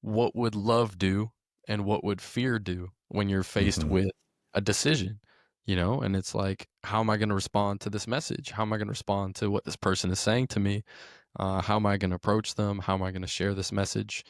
what would love do and what would fear do when you're faced Mm-hmm. with a decision, you know? And it's like, how am I going to respond to this message? How am I going to respond to what this person is saying to me? How am I going to approach them? How am I going to share this message?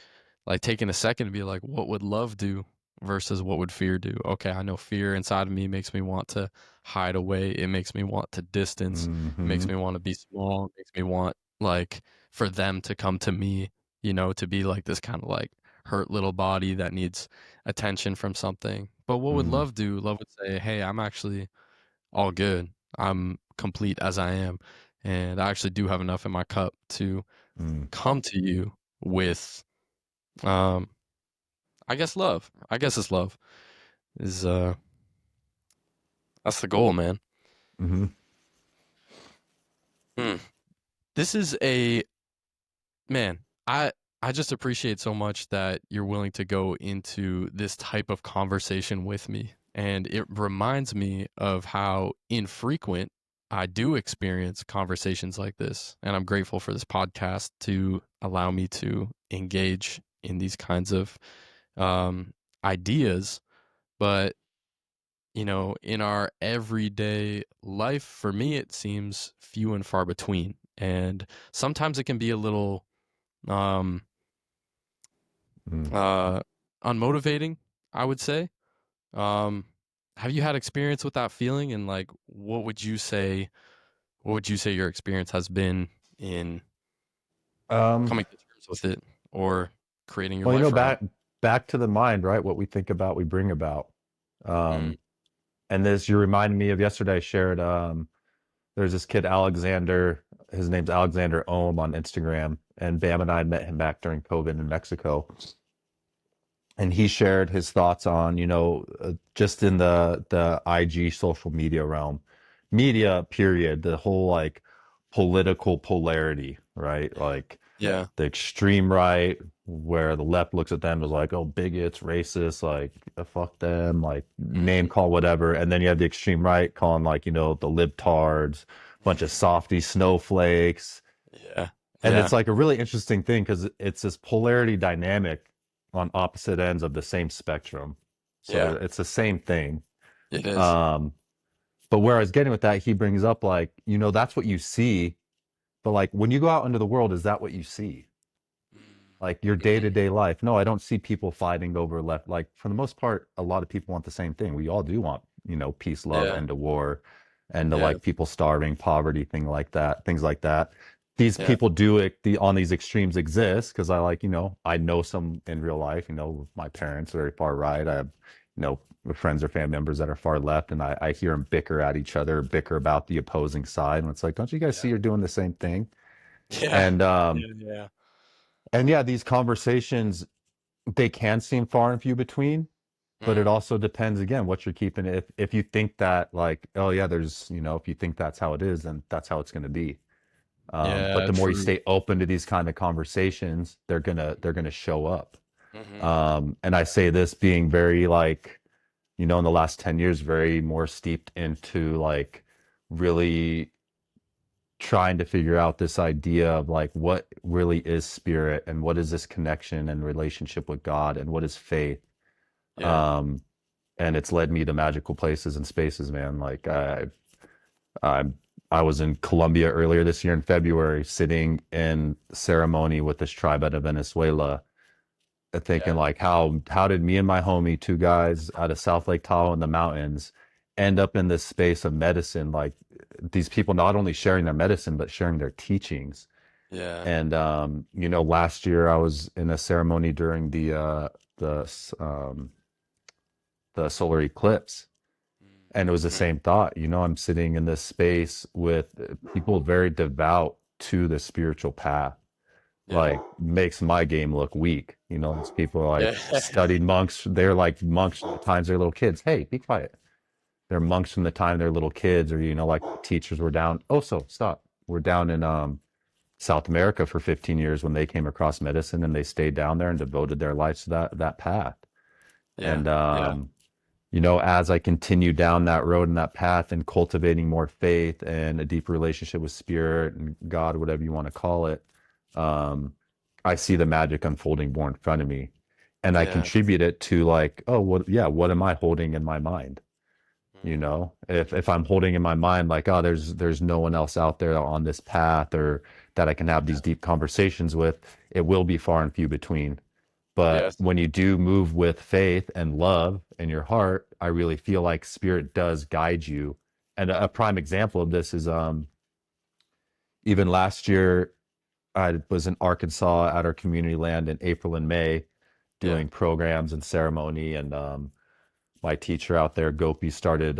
Like taking a second to be like, what would love do versus what would fear do? Okay, I know fear inside of me makes me want to hide away. It makes me want to distance. It makes Mm-hmm. me want to be small. It makes me want like for them to come to me, you know, to be like this kind of like hurt little body that needs attention from something. But what would Mm-hmm. love do? Love would say, "Hey, I'm actually all good. I'm complete as I am, and I actually do have enough in my cup to come to you with um I guess love. I guess it's love. Is That's the goal, man. Mm-hmm. Hmm. This is a man, I just appreciate so much that you're willing to go into this type of conversation with me. And it reminds me of how infrequent I do experience conversations like this. And I'm grateful for this podcast to allow me to engage in these kinds of um, ideas. But, you know, in our everyday life, for me, it seems few and far between. And sometimes it can be a little um, Mm-hmm. uh, unmotivating, I would say. Um, have you had experience with that feeling? And like, what would you say your experience has been in Um, coming to terms with it or creating your well, you know, life around back to the mind, right? What we think about, we bring about. it? Um, and this you reminded me of yesterday. I shared there's this kid Alexander, his name's Alexander Ohm on Instagram, and Bam and I met him back during COVID in Mexico. And he shared his thoughts on, you know, just in the IG social media realm, media period, the whole like political polarity, right? Like Yeah. the extreme right, where the left looks at them as like, oh, bigots, racist, like fuck them, like name Mhm. call whatever, and then you have the extreme right calling like, you know, the libtards, bunch of softy snowflakes, Yeah. and Yeah. it's like a really interesting thing because it's this polarity dynamic on opposite ends of the same spectrum. So Yeah. it's the same thing. It is. Um, but where I was getting with that, he brings up like, you know, that's what you see. But like when you go out into the world, is that what you see? Like your Mhm. day-to-day life? No, I don't see people fighting over left. Like for the most part, a lot of people want the same thing. We all do want, you know, peace, love, Yeah. end of war, and to Yeah. like people starving, poverty, things like that. These Yeah. people do it on these extremes exist because I like, you know, I know some in real life, you know, my parents are very far right. I have, you know, friends or family members that are far left, and I hear them bicker at each other, bicker about the opposing side. And it's like, don't you guys see Yeah. you're doing the same thing? Yeah. And Yeah. Yeah. yeah, these conversations, they can seem far and few between, but it Mhm. also depends again what you're keeping. If you think that like, oh yeah, there's, you know, if you think that's how it is, then that's how it's going to be. But Yeah. the more you True. stay open to these kind of conversations, they're gonna show up. Mhm. And I say this being very like, you know, in the last 10 years, very more steeped into like really trying to figure out this idea of like what really is spirit and what is this connection and relationship with God and what is faith. Yeah. Um, and it's led me to magical places and spaces, man. Like I I was in Colombia earlier this year in February, sitting in ceremony with this tribe out of Venezuela, thinking Yeah. like how did me and my homie, two guys out of South Lake Tahoe in the mountains, end up in this space of medicine? Like these people not only sharing their medicine but sharing their teachings. Yeah. And last year I was in a ceremony during the the solar eclipse, and it was the Mm-hmm. same thought. I'm sitting in this space with people very devout to the spiritual path. Yeah. Like makes my game look weak. These people are like Yeah. studied monks. They're like monks from the times they're little kids. Hey, be quiet. They're monks from the time they're little kids, or like teachers were down. Oh, so stop. We're down in South America for 15 years when they came across medicine, and they stayed down there and devoted their lives to that path. Yeah. And Yeah. as I continue down that road and that path and cultivating more faith and a deeper relationship with spirit and God, whatever you want to call it, um, I see the magic unfolding more in front of me. And I Yeah. contribute it to like, oh, what am I holding in my mind? Mm. If I'm holding in my mind like, oh, there's no one else out there on this path or that I can have these deep conversations with, it will be far and few between. But Yes. when you do move with faith and love in your heart, I really feel like spirit does guide you. And a prime example of this is even last year I was in Arkansas at our community land in April and May Yeah. doing programs and ceremony, and my teacher out there, Gopi, started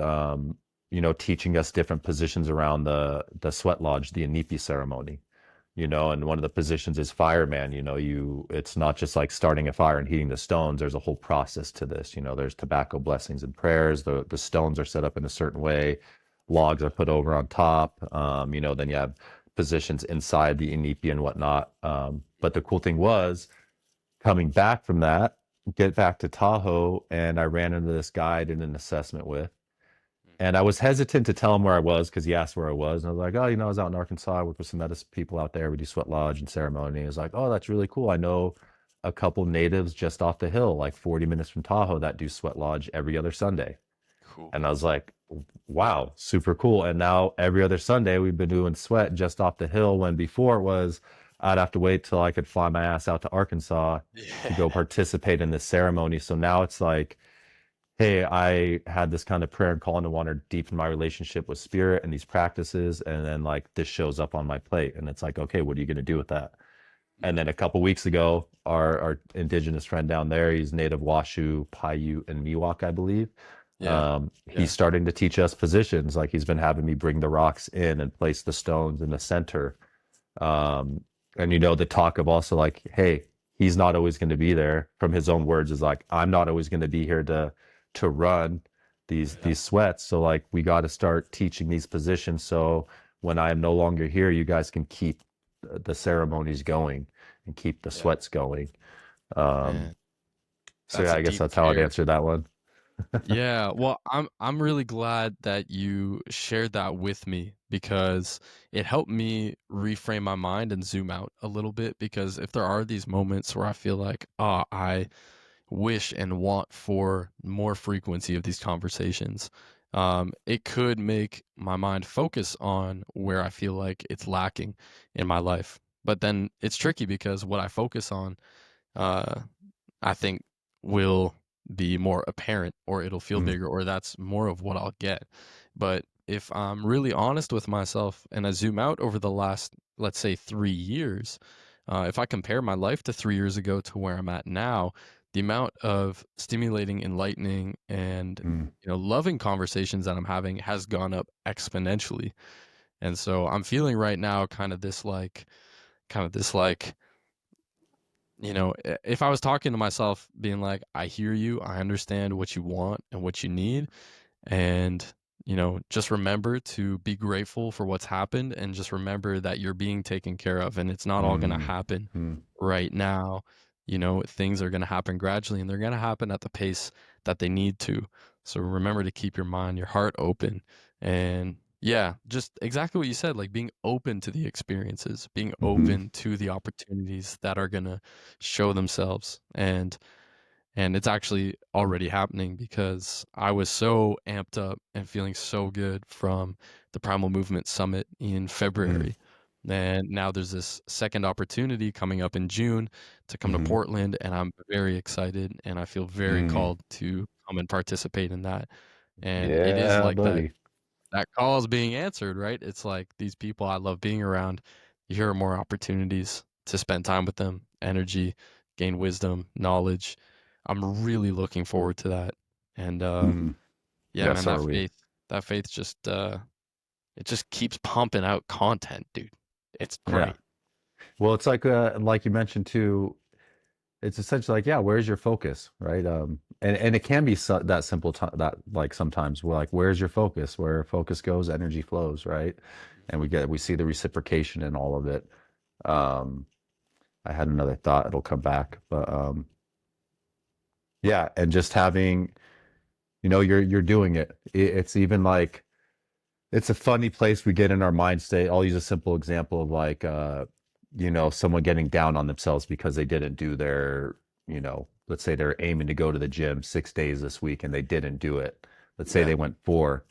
teaching us different positions around the sweat lodge, the Inipi ceremony. And one of the positions is fireman. It's not just like starting a fire and heating the stones. There's a whole process to this. There's tobacco blessings and prayers. The stones are set up in a certain way. Logs are put over on top. Then you have positions inside the inipi and whatnot. But the cool thing was coming back from that, get back to Tahoe, and I ran into this guy I did an assessment with. And I was hesitant to tell him where I was because he asked where I was. And I was like, oh, I was out in Arkansas. I work with some medicine people out there. We do sweat lodge and ceremony. He was like, oh, that's really cool. I know a couple natives just off the hill, like 40 minutes from Tahoe, that do sweat lodge every other Sunday. Cool. And I was like, wow, super cool. And now every other Sunday we've been doing sweat just off the hill, when before it was I'd have to wait till I could fly my ass out to Arkansas to go Yeah. participate in this ceremony. So now it's like, hey, I had this kind of prayer and call to want to deepen my relationship with spirit and these practices. And then like this shows up on my plate. And it's like, okay, what are you going to do with that? And then a couple weeks ago, our indigenous friend down there, he's native Washu, Paiute, and Miwok, I believe. Yeah. He's Yeah. starting to teach us positions. Like he's been having me bring the rocks in and place the stones in the center. Um, and the talk of also like, hey, he's not always going to be there. From his own words, is like, I'm not always going to be here to run Yeah. these sweats. So like, we got to start teaching these positions. So when I am no longer here, you guys can keep the ceremonies going and keep the Yeah. sweats going. Um, Man, so that's yeah, a I guess deep that's how I'd care. answer that one. Yeah, well, I'm really glad that you shared that with me because it helped me reframe my mind and zoom out a little bit, because if there are these moments where I feel like, oh, I wish and want for more frequency of these conversations, it could make my mind focus on where I feel like it's lacking in my life. But then it's tricky because what I focus on, uh, I think will be more apparent, or it'll feel Mm, bigger, or that's more of what I'll get. But if I'm really honest with myself and I zoom out over the last, let's say, 3 years, if I compare my life to 3 years ago to where I'm at now, the amount of stimulating, enlightening, and mm, loving conversations that I'm having has gone up exponentially. And so I'm feeling right now kind of this like if I was talking to myself, being like, I hear you, I understand what you want and what you need. And, just remember to be grateful for what's happened, and just remember that you're being taken care of, and it's not all going to mm, happen mm. right now. Things are going to happen gradually, and they're going to happen at the pace that they need to. So remember to keep your mind, your heart open, and Yeah, just exactly what you said, like being open to the experiences, being Mm-hmm. open to the opportunities that are gonna show themselves. And it's actually already happening because I was so amped up and feeling so good from the Primal Movement Summit in February. And now there's this second opportunity coming up in June to come to Mm-hmm. Portland, and I'm very excited and I feel very Mm. called to come and participate in that. And it is Yeah, like buddy. that call is being answered, right? It's like these people I love being around. Here are more opportunities to spend time with them, energy, gain wisdom, knowledge. I'm really looking forward to that. And Mm-hmm. yeah, Yeah, man, so are we. that faith just it just keeps pumping out content, dude. It's Yeah. great. Well, it's like you mentioned too, it's essentially like, yeah, where's your focus, right? And it can be that simple that like sometimes we're like, where's your focus? Where focus goes, energy flows, right? And we see the reciprocation in all of it. Um, I had another thought, it'll come back, but yeah, and just having, you're doing it. It's even like it's a funny place we get in our mind state. I'll use a simple example of like someone getting down on themselves because they didn't do their, let's say they're aiming to go to the gym 6 days this week and they didn't do it. Let's say Yeah. they went four.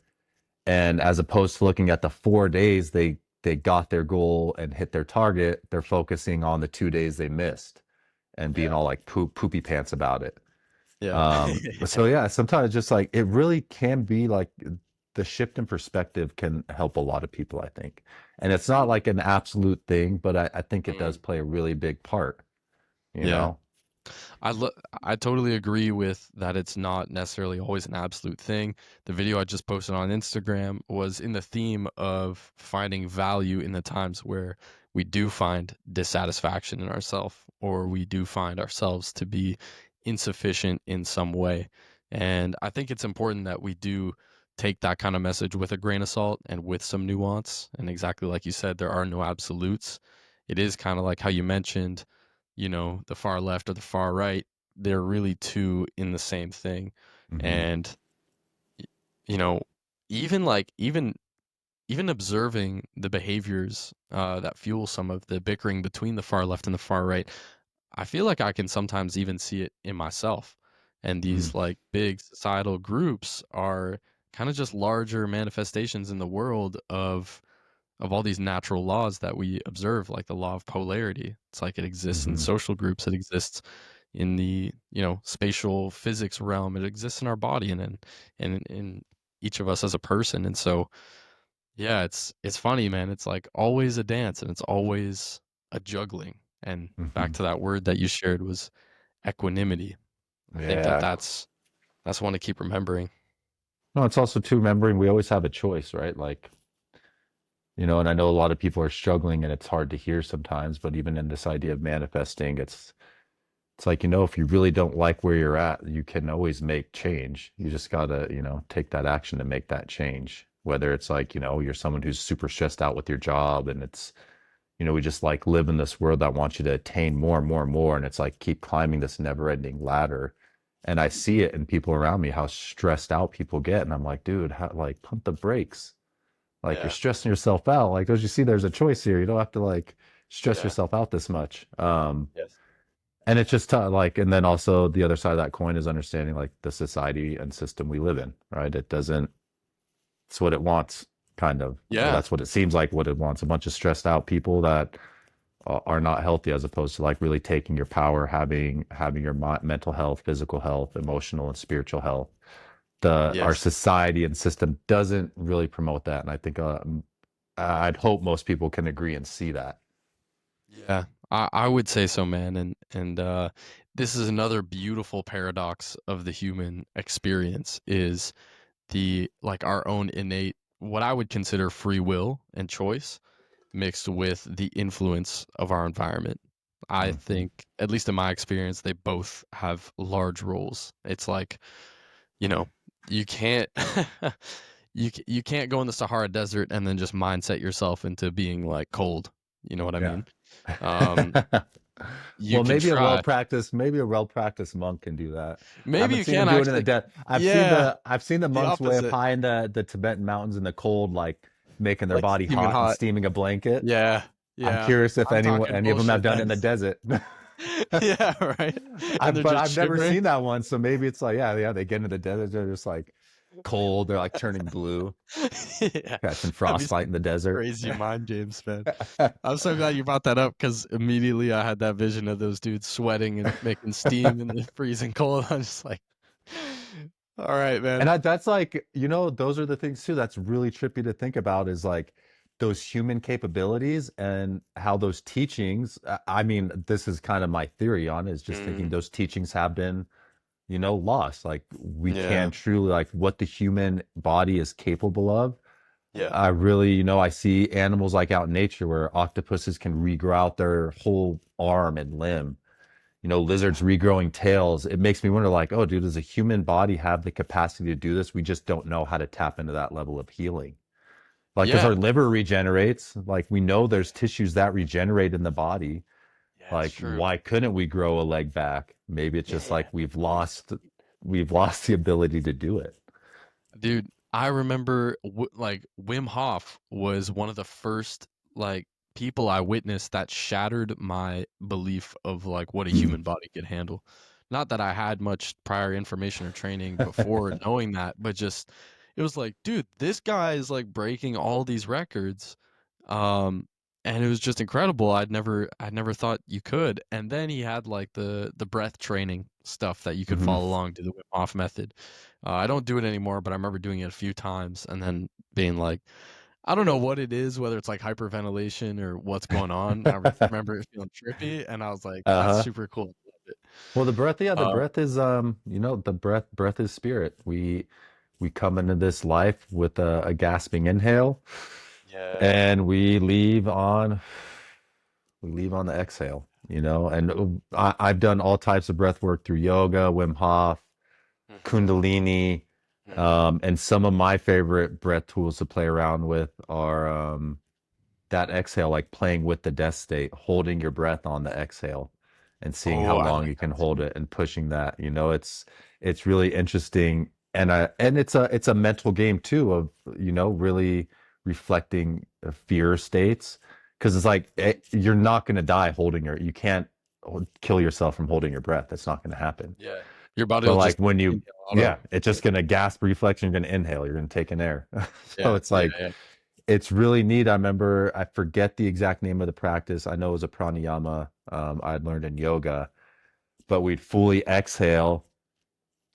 And as opposed to looking at the 4 days they got their goal and hit their target, they're focusing on the 2 days they missed and being Yeah. all like poopy pants about it. Yeah. So yeah, sometimes just like it really can be like the shift in perspective can help a lot of people, I think. And it's not like an absolute thing, but I think it does Mm. play a really big part, you Yeah. know? I lo- I totally agree with that. It's not necessarily always an absolute thing. The video I just posted on Instagram was in the theme of finding value in the times where we do find dissatisfaction in ourselves, or we do find ourselves to be insufficient in some way. And I think it's important that we do take that kind of message with a grain of salt and with some nuance. And exactly like you said, there are no absolutes. It is kind of like how you mentioned, the far left or the far right, they're really two in the same thing. Hmm. And you know, even observing the behaviors that fuel some of the bickering between the far left and the far right, I feel like I can sometimes even see it in myself. And Hmm. these like big societal groups are kind of just larger manifestations in the world of all these natural laws that we observe, like the law of polarity. It's like it exists in Hmm. social groups, it exists in the, spatial physics realm, it exists in our body and in each of us as a person. And so, yeah, it's funny, man. It's like always a dance and it's always a juggling. And back Hmm. to that word that you shared was equanimity. I think that Yeah. that's one to keep remembering. No, it's also too remembering we always have a choice, right? Like, and I know a lot of people are struggling and it's hard to hear sometimes, but even in this idea of manifesting, it's like, if you really don't like where you're at, you can always make change. You just gotta, take that action to make that change. Whether it's like, you're someone who's super stressed out with your job and it's, we just like live in this world that wants you to attain more and more and more. And it's like keep climbing this never ending ladder. And I see it in people around me, how stressed out people get. And I'm like, dude, like pump the brakes. Like you're Yeah. stressing yourself out. Like, don't you see there's a choice here? You don't have to like stress Yeah. yourself out this much. Yes. And it's just like, and then also the other side of that coin is understanding like the society and system we live in, right? It doesn't, it's what it wants, kind of. Or Yeah. that's what it seems like what it wants. A bunch of stressed out people that are not healthy, as opposed to like really taking your power, having your mental health, physical health, emotional and spiritual health. Our Yes. society and system doesn't really promote that. And I think I'd hope most people can agree and see that. Yeah, I would say so, man. And this is another beautiful paradox of the human experience is the like our own innate what I would consider free will and choice mixed with the influence of our environment. I Hmm. think, at least in my experience, they both have large roles. It's like, you know, you can't you can't go in the Sahara Desert and then just mindset yourself into being like cold. You know what I Yeah. mean? Um, you Well, can try. maybe a well-practiced monk can do that. I Maybe haven't you seen him can do it in the actually. death. Yeah, I've seen the the monks way up opposite. high in the Tibetan mountains in the cold, like making their Like body steaming hot and hot. steaming a blanket. Yeah. I'm Yeah. curious if I'm talking any of them have bullshit done it in the then. desert. Yeah, right. And they're But just I've never shivering. seen that one. So maybe it's like, yeah, they get into the desert, they're just like cold, they're like turning blue, Yeah. catching That'd be frostbite in the some desert. crazy mind games, man. I'm so glad you brought that up because immediately I had that vision of those dudes sweating and making steam in the freezing cold. I'm just like, all right, man. That's like, those are the things too. That's really trippy to think about is like those human capabilities and how those teachings. I mean, this is kind of my theory on it, is just thinking Mm, those teachings have been, lost. Like we yeah. can't truly like what the human body is capable of. Yeah. I really, I see animals like out in nature where octopuses can regrow out their whole arm and limb. Lizards regrowing tails. It makes me wonder, like, oh, dude, does a human body have the capacity to do this? We just don't know how to tap into that level of healing. Like, because Yeah. our liver regenerates, like, we know there's tissues that regenerate in the body. Yeah, it's Like, true. why couldn't we grow a leg back? Maybe it's just Yeah. like we've lost the ability to do it. Dude, I remember like Wim Hof was one of the first like people I witnessed that shattered my belief of like what a Mm. human body could handle. Not that I had much prior information or training before knowing that, but just it was like, dude, this guy is like breaking all these records. Um and it was just incredible. I'd never thought you could. And then he had like the breath training stuff that you could Mhm. follow along to the Wim Hof method. I don't do it anymore, but I remember doing it a few times and then being like, I don't know what it is, whether it's like hyperventilation or what's going on. I remember it feeling trippy, and I was like, that's Uh-huh. super cool. I love it. Well, the Uh, breath is the breath is spirit. We come into this life with a gasping inhale, yeah. and we leave on the exhale, and I've done all types of breath work through yoga, Wim Hof, Hmm. Kundalini, Hmm. and some of my favorite breath tools to play around with are that exhale, like playing with the death state, holding your breath on the exhale and seeing Oh, how I long like you that can hold too. it and pushing that. It's really interesting. And it's a mental game too of, really reflecting fear states. Because it's like you're not going to die you can't kill yourself from holding your breath. That's not going to happen. Yeah. Your body But will like just when you, inhale auto. yeah, it's just going to gasp reflex. You're going to inhale. You're going to take in air. So Yeah. it's Yeah. like Yeah. it's really neat. I remember, I forget the exact name of the practice. I know it was a pranayama I'd learned in yoga, but we'd fully exhale.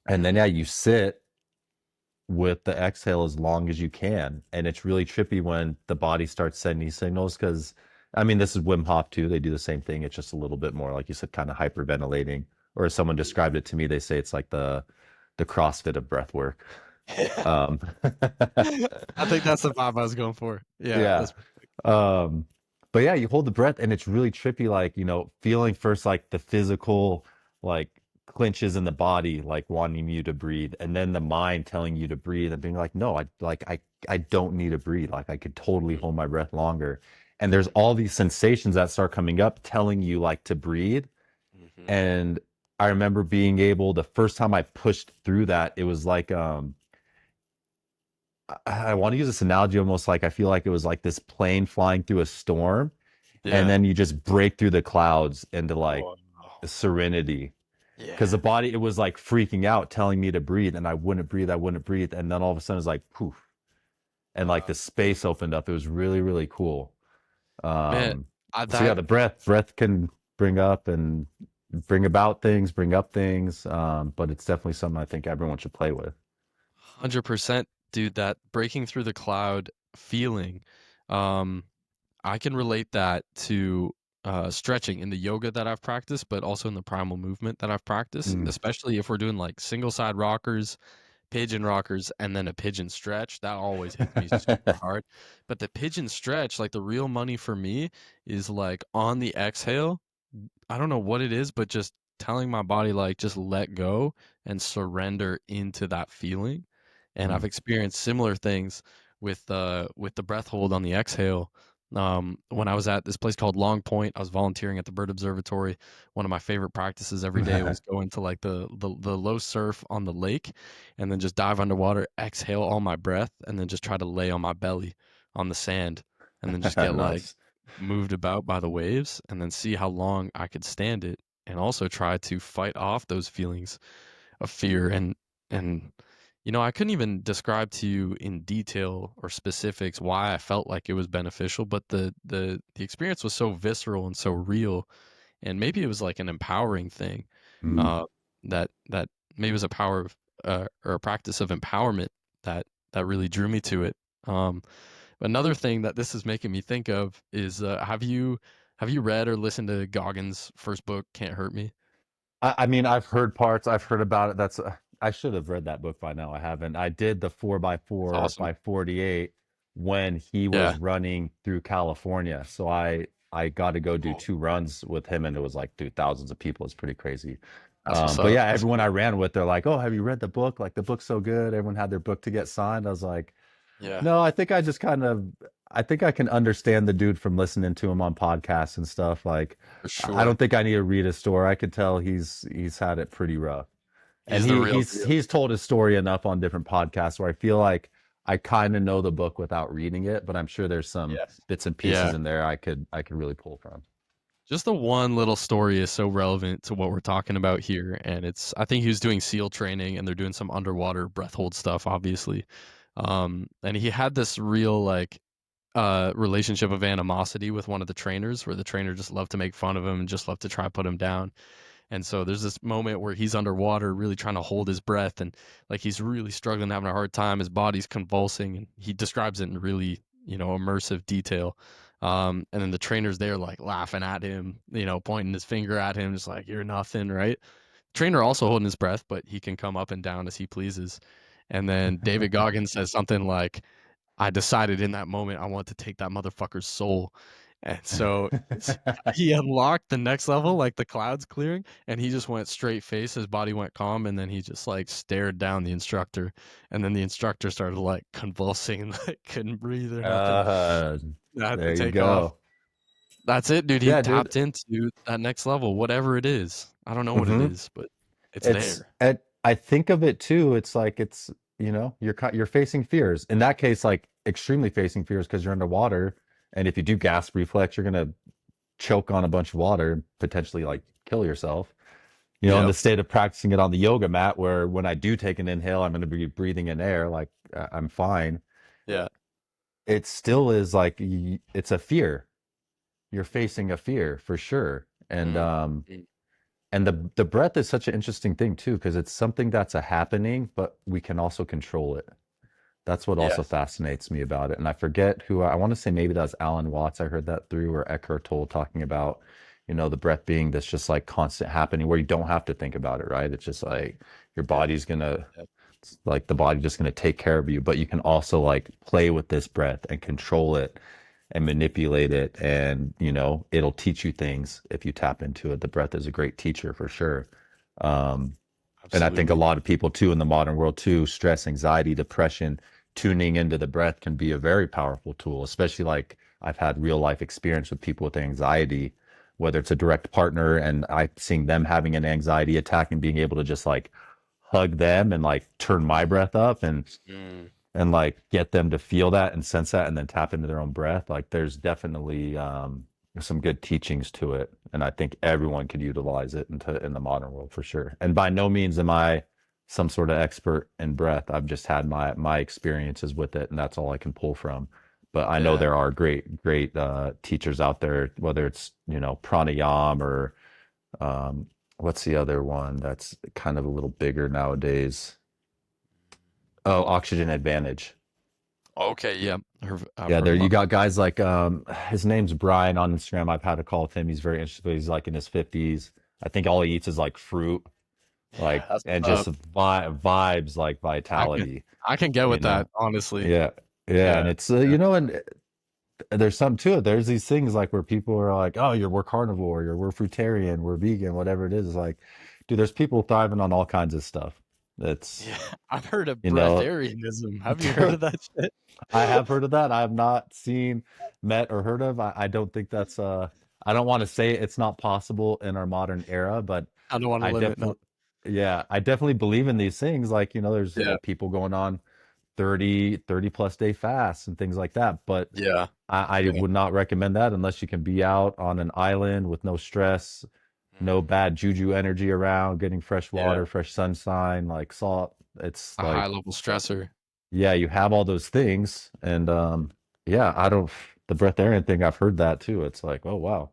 And then, Mm. yeah, you sit with the exhale as long as you can. And it's really trippy when the body starts sending signals because, I mean, this is Wim Hof too. They do the same thing. It's just a little bit more, like you said, kind of hyperventilating. Or as someone described it to me, they say it's like the CrossFit of breath work. Yeah. Um, I think that's the vibe I was going for. Yeah. Yeah. That's Um, but yeah, you hold the breath and it's really trippy, like, feeling first like the physical, like clinches in the body, like wanting you to breathe, and then the mind telling you to breathe and being like, no, I don't need to breathe. Like I could totally hold my breath longer. And there's all these sensations that start coming up telling you like to breathe. mm-hmm. And I remember being able, the first time I pushed through that, it was like, I want to use this analogy almost like I feel like it was like this plane flying through a storm, and Yeah. then you just break through the clouds into like Whoa. serenity. Because Yeah. the body, it was like freaking out, telling me to breathe, and I wouldn't breathe. And then all of a sudden it's like poof, and like Uh, the space opened up. It was really, really cool. man, Um, so yeah, that the breath can bring up and bring about things, bring up things. But it's definitely something I think everyone should play with. 100%, dude, that breaking through the cloud feeling. Um, I can relate that to stretching in the yoga that I've practiced, but also in the primal movement that I've practiced, Mm. especially if we're doing like single side rockers, pigeon rockers, and then a pigeon stretch. That always hits me super hard. But the pigeon stretch, like the real money for me is like on the exhale. I don't know what it is, but just telling my body like just let go and surrender into that feeling. And I've Mm. experienced similar things with the breath hold on the exhale. When I was at this place called Long Point, I was volunteering at the Bird Observatory. One of my favorite practices every day was go into like the low surf on the lake, and then just dive underwater, exhale all my breath, and then just try to lay on my belly on the sand and then just get like Nice. moved about by the waves and then see how long I could stand it and also try to fight off those feelings of fear and I couldn't even describe to you in detail or specifics why I felt like it was beneficial, but the experience was so visceral and so real, and maybe it was like an empowering thing, Mm. uh, that maybe it was a power of or a practice of empowerment that really drew me to it. Another thing that this is making me think of is have you read or listened to Goggins' first book, Can't Hurt Me? I mean, I've heard parts. I've heard about it. I should have read that book by now. I haven't. I did the four by It's four awesome. by 48 when he Yeah. was running through California. So I got to go do Cool. 2 runs with him, and it was like, dude, thousands of people. It's pretty crazy. That's what's But up. yeah, That's everyone I cool. ran with, they're like, "Oh, have you read the book? Like the book's so good." Everyone had their book to get signed. I was like, Yeah, "No, I think I just kind of, I think I can understand the dude from listening to him on podcasts and stuff. Like, for I sure. don't think I need to read his story. I could tell he's had it pretty rough." And He's the real he's deal. he's told his story enough on different podcasts where I feel like I kind of know the book without reading it, but I'm sure there's some Yes. bits and pieces Yeah. in there I could really pull from. Just the one little story is so relevant to what we're talking about here. And I think he was doing SEAL training and they're doing some underwater breath hold stuff, obviously. And he had this real like relationship of animosity with one of the trainers where the trainer just loved to make fun of him and just loved to try to put him down. And so there's this moment where he's underwater, really trying to hold his breath, and like he's really struggling, having a hard time. His body's convulsing, and he describes it in really, immersive detail. And then the trainer's there, like laughing at him, pointing his finger at him, just like you're nothing, right? Trainer also holding his breath, but he can come up and down as he pleases. And then David Goggins says something like, I decided in that moment I want to take that motherfucker's soul. And so he unlocked the next level, like the clouds clearing, and he just went straight face. His body went calm, and then he just like stared down the instructor, and then the instructor started like convulsing and like couldn't breathe or nothing. uh, I had to there you take off. go. That's it, dude. He Yeah, dude. tapped into that next level, whatever it is. I don't know what it hmm is, but it's It's there. I think of it too. It's like you're facing fears. In that case, like extremely facing fears because you're underwater, and if you do gasp reflex, you're gonna choke on a bunch of water and potentially like kill yourself. In Yep. the state of practicing it on the yoga mat, where when I do take an inhale, I'm going to be breathing in air, like I'm fine. Yeah. It still is like it's a fear. You're facing a fear for sure, and Mm, um, mm. and the breath is such an interesting thing too, because it's something that's a happening, but we can also control it. That's what also Yes. fascinates me about it. And I forget who I want to say maybe that's Alan Watts. I heard that through or Eckhart Tolle talking about, the breath being this just like constant happening where you don't have to think about it, right? It's just like your Yeah. body's gonna Yeah. like the body just gonna take care of you, but you can also like play with this breath and control it and manipulate it. And it'll teach you things if you tap into it. The breath is a great teacher for sure. Um, and I think a Absolutely. lot of people too in the modern world too, stress, anxiety, depression, tuning into the breath can be a very powerful tool, especially like I've had real life experience with people with anxiety, whether it's a direct partner and I seeing them having an anxiety attack and being able to just like hug them and like turn my Mhm. breath up Mm. and like get them to feel that and sense that and then tap into their own breath. Like there's definitely some good teachings to it. And I think everyone could utilize it in the modern world for sure. And by no means am I some sort of expert in breath. I've just had my experiences with it and that's all I can pull from. But I know Yeah. there are great teachers out there, whether it's, pranayam or um, what's the other one that's kind of a little bigger nowadays? Oh, oxygen advantage. Okay. Yeah. I've Yeah, heard there you about got guys like his name's Brian on Instagram. I've had a call with him. He's very interesting. He's like in his 50s. I think all he eats is like fruit, that. Yeah. like That's and what's just up. vibes like I can vitality, I can get you with that, know. honestly. Yeah. Yeah, and Yeah. it's Yeah. and there's some to it. There's these things like where people are like, "Oh, we're carnivore, we're fruitarian, we're vegan, whatever it is." It's like, dude, there's people thriving on all kinds of stuff. That's, Yeah. I've heard of you know, breatharianism. Have you heard of that shit? I have heard of that. I have not seen, met, or heard of. I don't think that's I don't want to say it's not possible in our modern era, but I don't want to I limit, no. definitely yeah, I definitely believe in these things. Like, there's Yeah. people going on. 30 plus day fasts and things like that. But Yeah. I Yeah. would not recommend that unless you can be out on an island with no stress, no Mm. bad juju energy around, getting fresh Yeah. water, fresh sunshine, like salt. It's A high like, level stressor. yeah, you have all those things. And yeah, I don't, the breatharian thing, I've heard that too. It's like, oh, wow.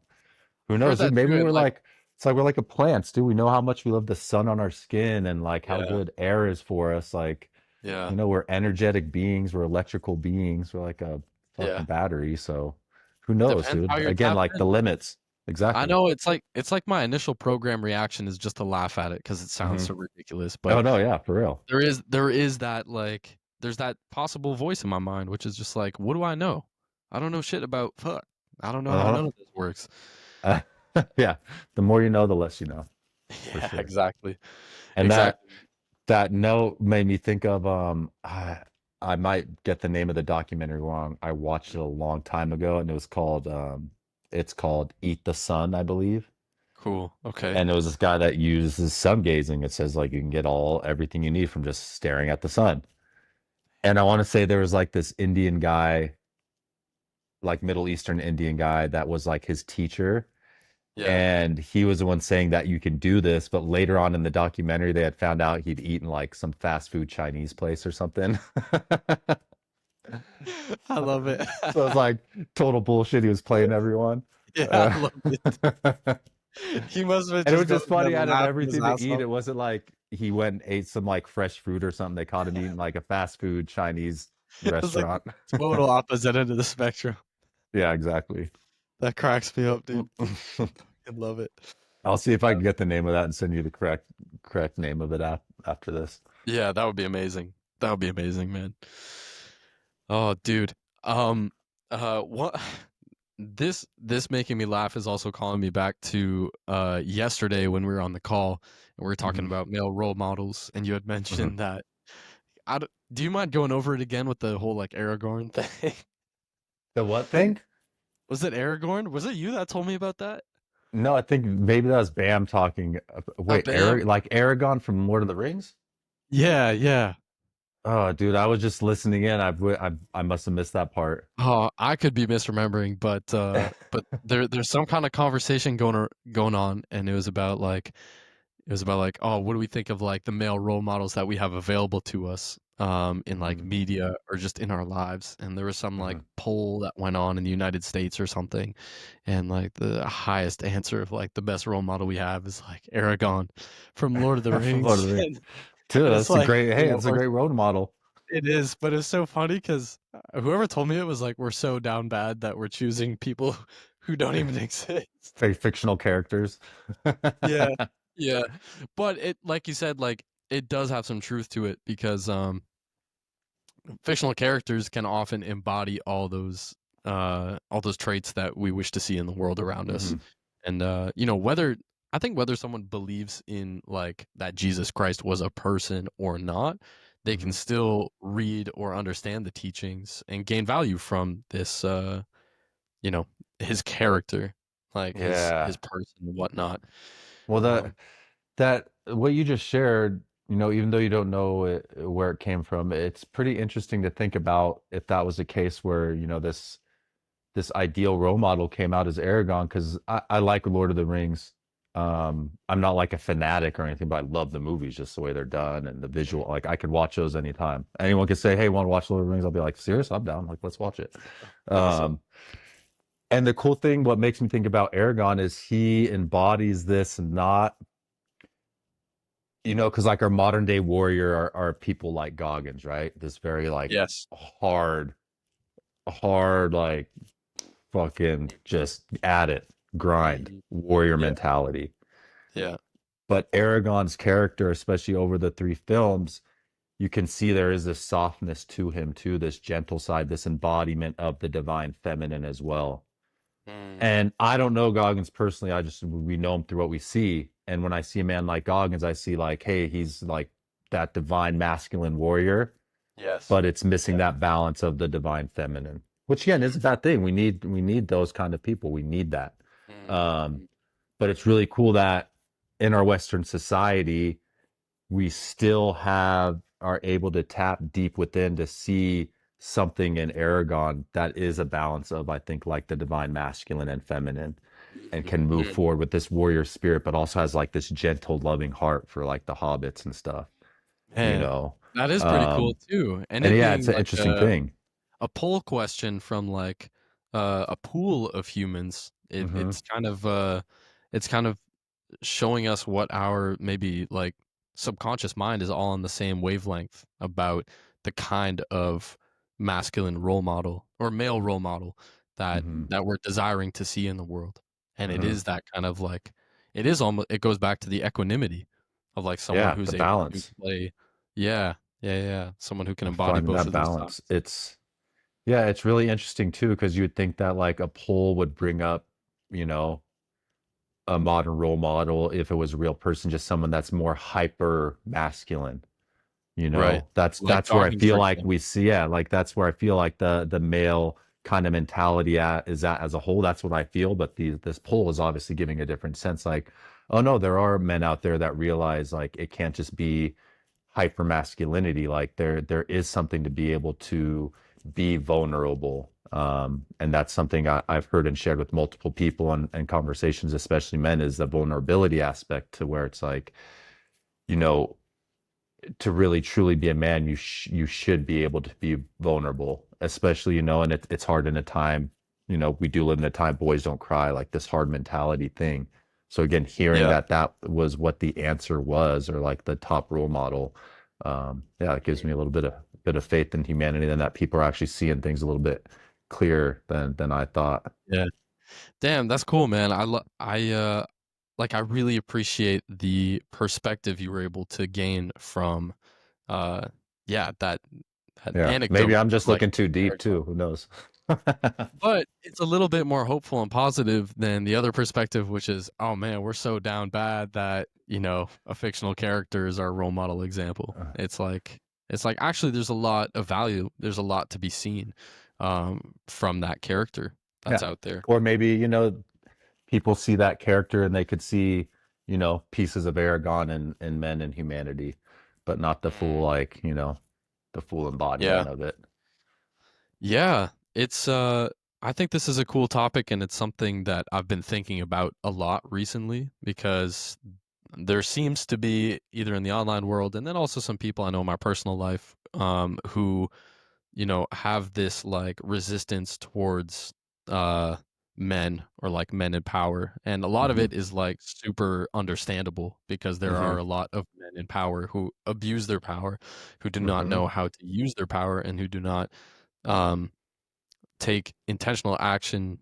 Who I've heard knows, dude? that Maybe too. And we're like, like, it's like we're like a plants, dude. We know how much we love the sun on our skin and like how yeah. good air is for us. Like, Yeah. we're energetic beings, we're electrical beings, we're like a fucking Yeah. battery. So who It knows, depends how dude? you're Again, tapped like in. the limits. I Exactly. know it's like my initial program reaction is just to laugh at it because it sounds Hmm. so ridiculous. Oh But no, yeah, for real. there is that like there's that possible voice in my mind, which is just like, what do I know? I don't know shit about fuck. I don't know how Uh-huh. none of this works. Yeah. The more you know, the less you know, for Yeah, sure. exactly. And Exactly. that note made me think of I might get the name of the documentary wrong. I watched it a long time ago and it was called it's called Eat the Sun, I believe. Cool. Okay. And it was this guy that uses sun gazing. It says like you can get everything you need from just staring at the sun. And I want to say there was like this Indian guy, like Middle Eastern Indian guy that was like his teacher. Yeah. And he was the one saying that you can do this, but later on in the documentary, they had found out he'd eaten like some fast food Chinese place or something. I love it. So it's like total bullshit. He was playing everyone. Yeah, I Uh, love it. He must have and it just was gone just in there funny out of laughing his everything to ass eat. off. It wasn't like he went and ate some like fresh fruit or something. They caught him eating like a fast food Chinese It's like restaurant. the total opposite end of the spectrum. Yeah, exactly. That cracks me up, dude. I love it. I'll see if I can get the name of that and send you the correct name of it after this. Yeah, that would be amazing. That would be amazing, man. Oh, dude. Um, what this making me laugh is also calling me back to yesterday when we were on the call and we were talking Hmm. about male role models, and you had Hmm. mentioned that. Do you mind going over it again with the whole like Aragorn thing? The what thing? Was it Aragorn? Was it you that told me about that? No, I think maybe that was Bam talking. Wait, Bam? Like Aragon from Lord of the Rings? Yeah, yeah. Oh, dude, I was just listening in. I must have missed that part. Oh, I could be misremembering, but there's some kind of conversation going on, and it was about like, oh, what do we think of like the male role models that we have available to us in like Hmm. media or just in our lives? And there was some like Hmm. poll that went on in the United States or something, and like the highest answer of like the best role model we have is like Aragon from Lord of the From Lord of Rings. the Rings. and, Dude, and it's that's a like, great. Hey, it's a or great role model. it is, but it's so funny because whoever told me it was like, we're so down bad that we're choosing people who don't even exist. Very fictional characters. Yeah, yeah. But it, like you said, like it does have some truth to it because fictional characters can often embody all those traits that we wish to see in the world around us. Hmm. And whether someone believes in like that Jesus Christ was a person or not, they can Hmm. still read or understand the teachings and gain value from this you know, his character, like his Yeah. person and whatnot. Well, Um, that what you just shared, even though you don't know where it came from, it's pretty interesting to think about if that was a case where, this ideal role model came out as Aragon, because I like Lord of the Rings. I'm not like a fanatic or anything, but I love the movies just the way they're done and the visual. Like I could watch those anytime. Anyone could say, "Hey, want to watch Lord of the Rings?" I'll be like, "Serious? I'm down. Like, let's watch it." awesome. Um, and the cool thing, what makes me think about Aragon is he embodies this not, because like our modern day warrior are people like Goggins, right? This very like Yes. hard, hard, like fucking just at it, grind, Mhm. warrior Yeah. mentality. Yeah. But Aragon's character, especially over the three films, you can see there is this softness to him too, this gentle side, this embodiment of the divine feminine as well. Mm. And I don't know Goggins personally. We know him through what we see. And when I see a man like Goggins, I see like, hey, he's like that divine masculine warrior, Yes. but it's missing Yeah. that balance of the divine feminine, which again is that thing. We need those kind of people. We need that. Um, Mhm. but it's really cool that in our Western society, we still have are able to tap deep within to see something in Aragon that is a balance of, I think, like the divine masculine and feminine, and can move Mhm. forward with this warrior spirit, but also has like this gentle, loving heart for like the hobbits and stuff, you Man, know. that is pretty cool Um, too. And and it yeah, being it's an like interesting thing. a poll question from like a pool of humans. Hmm. It's kind of showing us what our maybe like subconscious mind is all on the same wavelength about the kind of masculine role model or male role model Hmm. that we're desiring to see in the world. And it Hmm. is that kind of like it is almost it goes back to the equanimity of like someone Yeah, who's the able to balance, play yeah, yeah, someone who can embody finding both that of those balance. sides. It's Yeah, it's really interesting too, because you would think that like a poll would bring up, you know, a modern role model if it was a real person, just someone that's more hyper masculine. You Right. know, that's Like that's where I jogging, for feel like example. we see, yeah, like that's where I feel like the male kind of mentality at is at as a whole. That's what I feel. But this poll is obviously giving a different sense. Like, oh no, there are men out there that realize like it can't just be hyper masculinity. Like there is something to be able to be vulnerable. And that's something I've heard and shared with multiple people and conversations, especially men, is the vulnerability aspect, to where it's like, you know, to really truly be a man, you should be able to be vulnerable, especially, you know, and it's hard in a time, you know, we do live in a time boys don't cry, like this hard mentality thing. So again, hearing Yeah. that that was what the answer was, or like the top role model, yeah, it gives me a little bit of faith in humanity, and that people are actually seeing things a little bit clearer than I thought. Yeah. Damn, that's cool, man. I really appreciate the perspective you were able to gain from uh yeah, that Yeah, maybe anecdote I'm of just like looking too deep Aragon. too. Who knows? But it's a little bit more hopeful and positive than the other perspective, which is, oh man, we're so down bad that, you know, a fictional character is our role model example. It's like actually there's a lot of value, there's a lot to be seen from that character that's Yeah. out there. Or maybe, you know, people see that character and they could see, you know, pieces of Aragon and men and humanity, but not the full, Mm. like, you know, the full Yeah. embodiment of it. Yeah, it's I think this is a cool topic and it's something that I've been thinking about a lot recently because there seems to be either in the online world and then also some people I know in my personal life who, you know, have this like resistance towards uh men or like men in power. And a lot of Hmm. it is like super understandable because there Hmm. are a lot of men in power who abuse their power, who do not Hmm. know how to use their power and who do not um take intentional action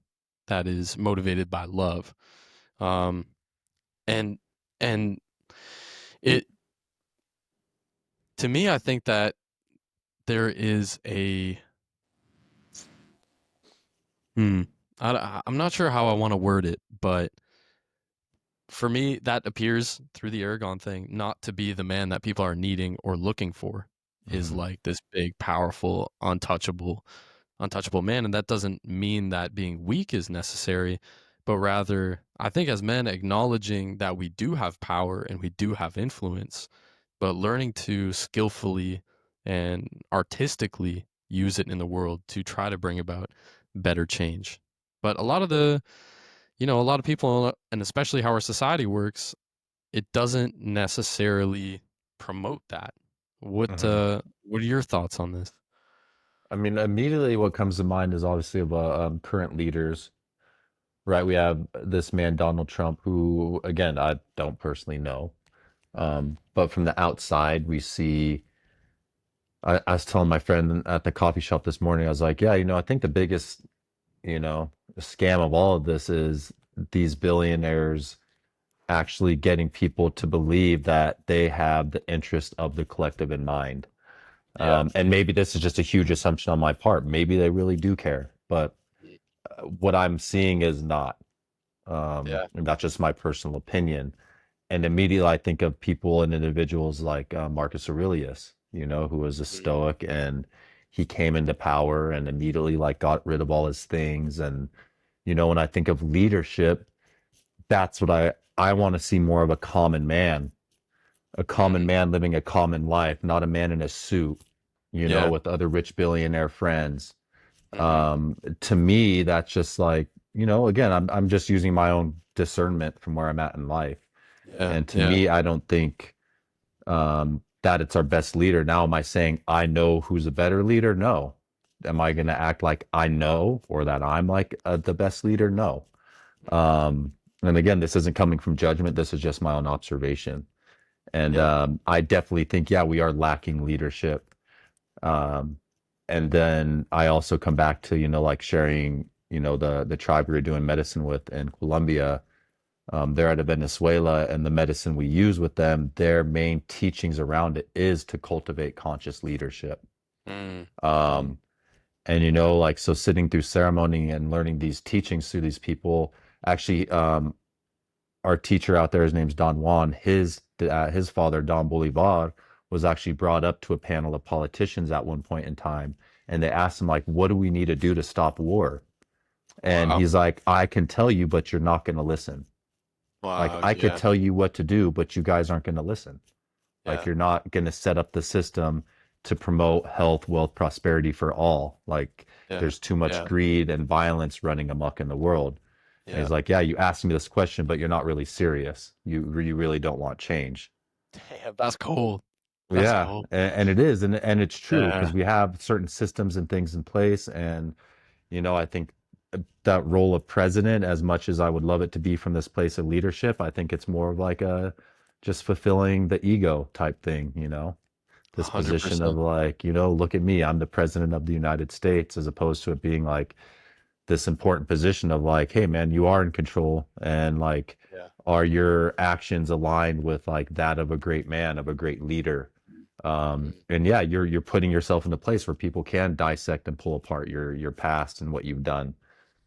that is motivated by love. Um, and and it to me, I think that there is a hmm, I'm not sure how I want to word it, but for me, that appears through the Aragon thing not to be the man that people are needing or looking for. Is Hmm. like this big, powerful, untouchable man, and that doesn't mean that being weak is necessary, but rather I think as men acknowledging that we do have power and we do have influence, but learning to skillfully and artistically use it in the world to try to bring about better change. But a lot of the, you know, a lot of people and especially how our society works, it doesn't necessarily promote that. Hmm. What are your thoughts on this? I mean, immediately what comes to mind is obviously about current leaders, right? We have this man, Donald Trump, who, again, I don't personally know. But from the outside, we see I was telling my friend at the coffee shop this morning, I was like, yeah, you know, I think the biggest, you know, scam of all of this is these billionaires actually getting people to believe that they have the interest of the collective in mind. Yeah. And maybe this is just a huge assumption on my part. Maybe they really do care, but what I'm seeing is not. Yeah. And that's just my personal opinion. And immediately I think of people and individuals like Marcus Aurelius, you know, who was a Mhm. Stoic, and he came into power and immediately like got rid of all his things. And, you know, when I think of leadership, that's what I want to see more of a common man, a common man living a common life, not a man in a suit, Yeah. with other rich billionaire friends. Hmm. To me, that's just like, again, I'm just using my own discernment from where I'm at in life. Yeah. And to Yeah. me, I don't think that it's our best leader. Now, am I saying I know who's a better leader? No. Am I going to act like I know or that I'm like the best leader? No. And again, this isn't coming from judgment. This is just my own observation. And Yeah. I definitely think, yeah, we are lacking leadership. Um, and then I also come back to, like sharing, the tribe we were doing medicine with in Colombia. They're out of Venezuela, and the medicine we use with them, their main teachings around it is to cultivate conscious leadership. Mm. Mm. Um, and like, so sitting through ceremony and learning these teachings through these people, actually, our teacher out there, his name's Don Juan. His father, Don Bolivar, was actually brought up to a panel of politicians at one point in time, and they asked him like, "What do we need to do to stop war?" And Wow. he's like, "I can tell you, but you're not going to listen. Like, Wow. I could Yeah. tell you what to do, but you guys aren't going to listen. Like, Yeah. you're not going to set up the system to promote health, wealth, prosperity for all. Like, Yeah. there's too much Yeah. greed and violence running amok in the world." And Yeah. he's like, "Yeah, you asked me this question, but you're not really serious. You really don't want change." Damn, that's cold. That's Yeah, cold. and it is, and it's true because Yeah. we have certain systems and things in place, and I think that role of president, as much as I would love it to be from this place of leadership, I think it's more of like a just fulfilling the ego type thing, this position of 100%. like, look at me, I'm the president of the United States, as opposed to it being like this important position of like, hey man, you are in control, and like, Yeah. are your actions aligned with like that of a great man, of a great leader? Mm. And yeah, you're putting yourself in a place where people can dissect and pull apart your past and what you've done.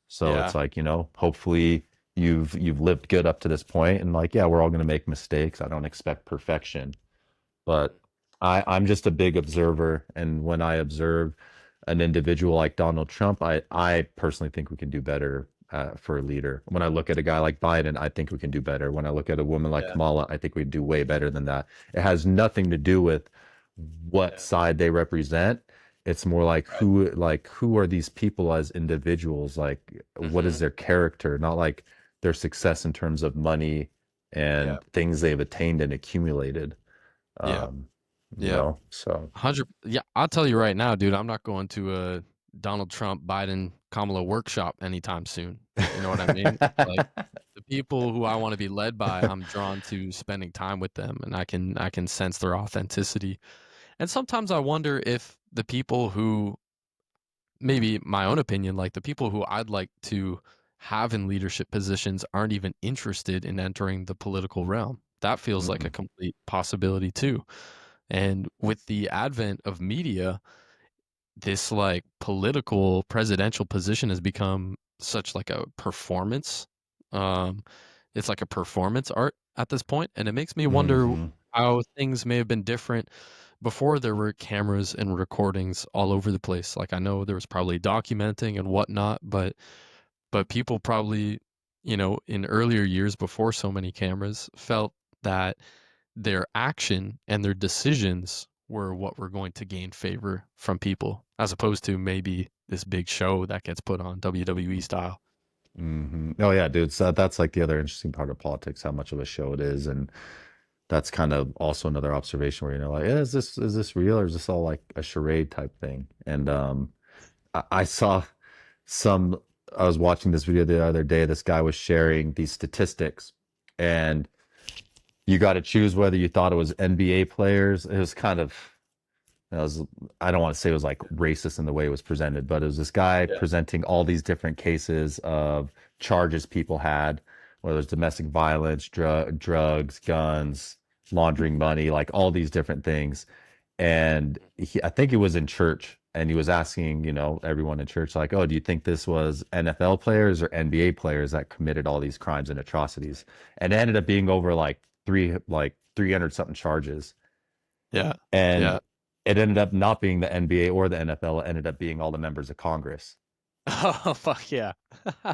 So it's Yeah. like, hopefully you've lived good up to this point, and like, yeah, we're all going to make mistakes. I don't expect perfection, but I'm just a big observer, and when I observe an individual like Donald Trump, I personally think we can do better for a leader. When I look at a guy like Biden, I think we can do better. When I look at a woman like Yeah. Kamala, I think we do way better than that. It has nothing to do with what Yeah. side they represent. It's more Right. like who are these people as individuals? Like, what is Hmm. their character? Not like their success in terms of money Yeah. and things they've attained and accumulated. Yeah. Um, Yeah. so 100. Yeah. I'll tell you right now, dude, I'm not going to a Donald Trump, Biden, Kamala workshop anytime soon. You know what I mean? Like the people who I want to be led by, I'm drawn to spending time with them, and I can sense their authenticity. And sometimes I wonder if the people who, maybe my own opinion, like the people who I'd like to have in leadership positions aren't even interested in entering the political realm. That feels like a mm-mm. complete possibility too. And with the advent of media, this like political presidential position has become such like a performance. Um, it's like a performance art at this point, and it makes me wonder Mhm. how things may have been different before there were cameras and recordings all over the place. Like I know there was probably documenting and whatnot, but people probably, in earlier years before so many cameras, felt that their action and their decisions were what were going to gain favor from people, as opposed to maybe this big show that gets put on WWE style. Oh yeah, dude. So that's like the other interesting part of politics, how much of a show it is, and that's kind of also another observation where like, yeah, is this real, or is this all like a charade type thing? And I saw some. I was watching this video the other day. This guy was sharing these statistics, and you got to choose whether you thought it was NBA players. It was kind of, it was, I don't want to say it was like racist in the way it was presented, but it was this guy Yeah. presenting all these different cases of charges people had, whether it's domestic violence, drugs, guns, laundering money, like all these different things. And I think he was in church, and he was asking, everyone in church, like, oh, do you think this was NFL players or NBA players that committed all these crimes and atrocities? And it ended up being over like 300 something charges. Yeah. And Yeah. it ended up not being the NBA or the NFL. It ended up being all the members of Congress. Oh fuck yeah.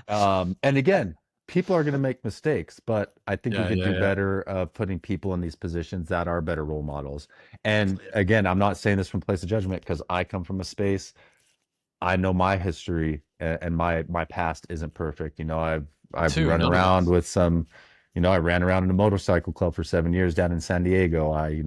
And again, people are going to make mistakes, but I think we Yeah, could yeah, do yeah. better of putting people in these positions that are better role models. And again, I'm not saying this from a place of judgment because I come from a space. I know my history and my past isn't perfect. Me I've too. run None of around us. with some, I ran around in a motorcycle club for 7 years down in San Diego. I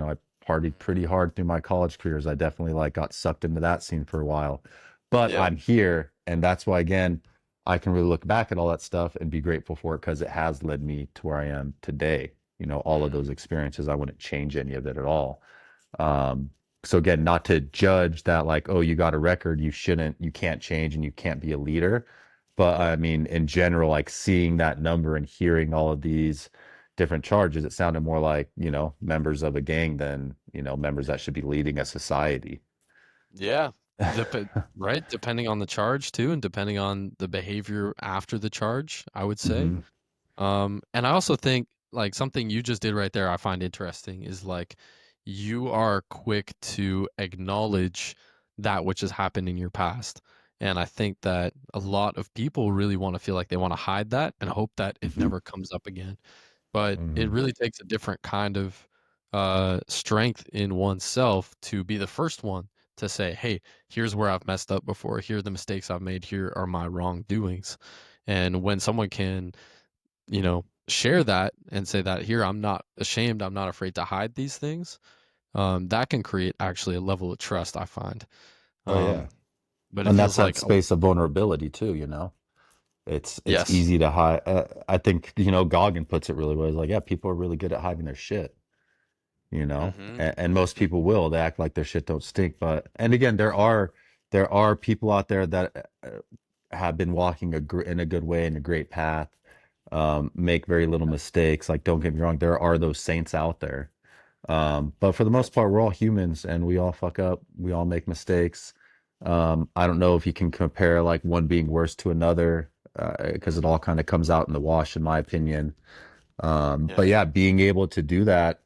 partied pretty hard through my college careers. I definitely like got sucked into that scene for a while. But Yep. I'm here, and that's why again, I can really look back at all that stuff and be grateful for it because it has led me to where I am today. All of Mhm. those experiences, I wouldn't change any of it at all. Um, so again, not to judge that like, oh, you got a record, you can't change and you can't be a leader. But Yep. I mean, in general, like seeing that number and hearing all of these different charges, it sounded more like, members of a gang than, members that should be leading a society. Yeah. Right. Depending on the charge too, and depending on the behavior after the charge, I would say. Hmm. And I also think like something you just did right there, I find interesting is like you are quick to acknowledge that which has happened in your past. And I think that a lot of people really want to feel like they want to hide that and hope that it Hmm. never comes up again. But it Hmm. really takes a different kind of strength in oneself to be the first one to say, hey, here's where I've messed up before. Here are the mistakes I've made. Here are my wrongdoings. And when someone can share that and say that here, I'm not ashamed, I'm not afraid to hide these things, that can create actually a level of trust, I find. Oh yeah. Um, but it And that's feels that like, space of vulnerability too. It's yes. easy to hide. I think, Goggin puts it really well. He's like, yeah, people are really good at hiding their shit. Hmm. And most people will. They act like their shit don't stink. But and again, there are people out there that have been walking in a good way in a great path, make very little mistakes. Like, don't get me wrong, there are those saints out there. But for the most part, we're all humans and we all fuck up. We all make mistakes. I don't know if you can compare like one being worse to another, because it all kind of comes out in the wash, in my opinion. But Yeah. yeah, being able to do that,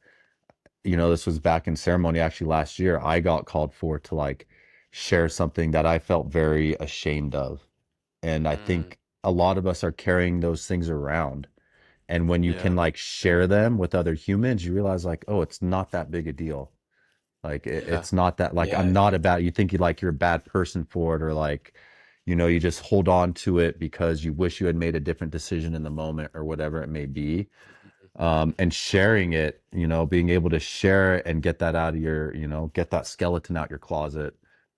this was back in ceremony actually last year. I got called for to like share something that I felt very ashamed of. And I Mm, think a lot of us are carrying those things around. And when you yeah. can like share them with other humans, you realize like, oh, it's not that big a deal. Like Yeah. it's not that like I'm Yeah. not about you think you like you're a bad person for it or like you just hold on to it because you wish you had made a different decision in the moment or whatever it may be. And sharing it, being able to share it and get that out of get that skeleton out your closet.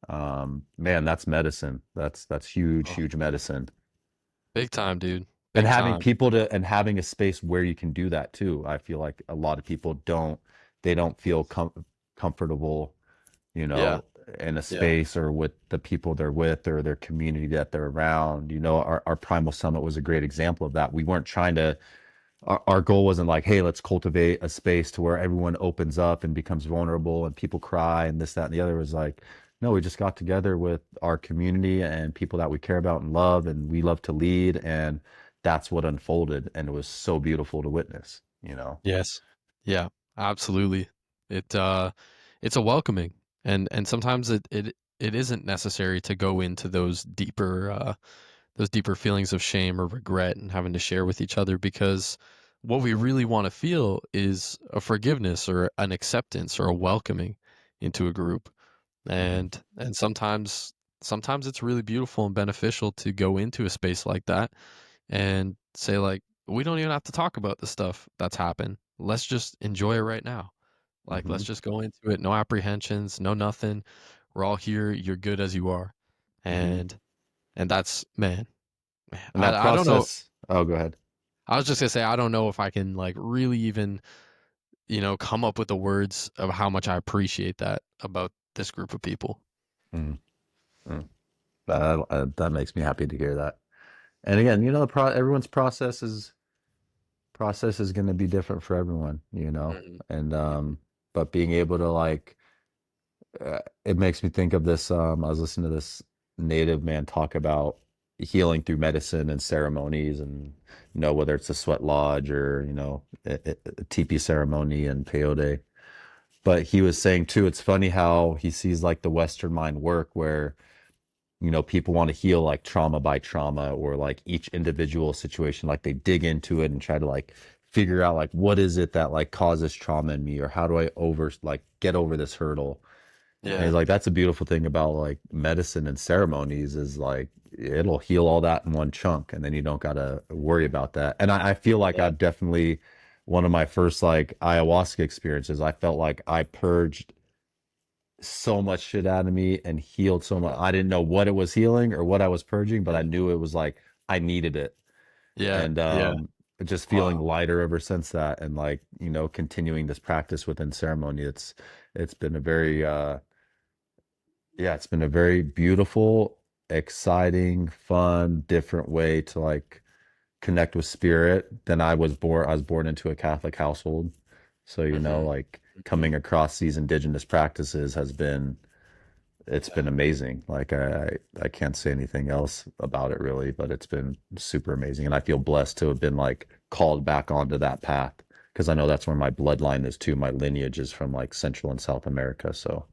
Man, that's medicine. That's huge, Oh, huge medicine. big time, dude. And Big having time. people to and having a space where you can do that too. I feel like a lot of people don't feel comfortable, you Yeah. know, in a Yeah. space or with the people they're with or their community that they're around. Our Primal Summit was a great example of that. We weren't trying to our goal wasn't like, hey, let's cultivate a space to where everyone opens up and becomes vulnerable and people cry and this, that, and the other. It was like, no, we just got together with our community and people that we care about and love, and we love to lead. And that's what unfolded. And it was so beautiful to witness. Yes. Yeah. Absolutely. It it's a welcoming, and sometimes it isn't necessary to go into those deeper feelings of shame or regret and having to share with each other, because what we really want to feel is a forgiveness or an acceptance or a welcoming into a group. Hmm. And sometimes it's really beautiful and beneficial to go into a space like that and say like, we don't even have to talk about the stuff that's happened. Let's just enjoy it right now. Like, Hmm. let's just go into it, no apprehensions, no nothing. We're all here, you're good as you are. Hmm. And that's, man, And that I don't know. process, oh, go ahead. I was just gonna say I don't know if I can like really even, come up with the words of how much I appreciate that about this group of people. Mm. Mm. That makes me happy to hear that. And again, everyone's process is going to be different for everyone. Mhm. And Mhm. but being able to like it makes me think of this I was listening to this native man talk about healing through medicine and ceremonies and whether it's a sweat lodge or a teepee ceremony and peyote. But he was saying too, it's funny how he sees like the Western mind work where people want to heal like trauma by trauma, or like each individual situation, like they dig into it and try to like figure out like what is it that like causes trauma in me, or how do I get over this hurdle. And it's Yeah. like that's a beautiful thing about like medicine and ceremonies is like it'll heal all that in one chunk, and then you don't gotta worry about that. And I feel like Yeah. I've definitely one of my first like ayahuasca experiences, I felt like I purged so much shit out of me and healed so much. I didn't know what it was healing or what I was purging, but I knew it was like I needed it. Yeah. And Yeah. just feeling Wow. lighter ever since that, and like, continuing this practice within ceremony. It's been a very yeah, it's been a very beautiful, exciting, fun, different way to like connect with spirit than I was born into a Catholic household. So, Hmm. like Hmm. coming across these indigenous practices it's Yeah. been amazing. Like I can't say anything else about it really, but it's been super amazing. And I feel blessed to have been like called back onto that path, because I know that's where my bloodline is too. My lineage is from like Central and South America. So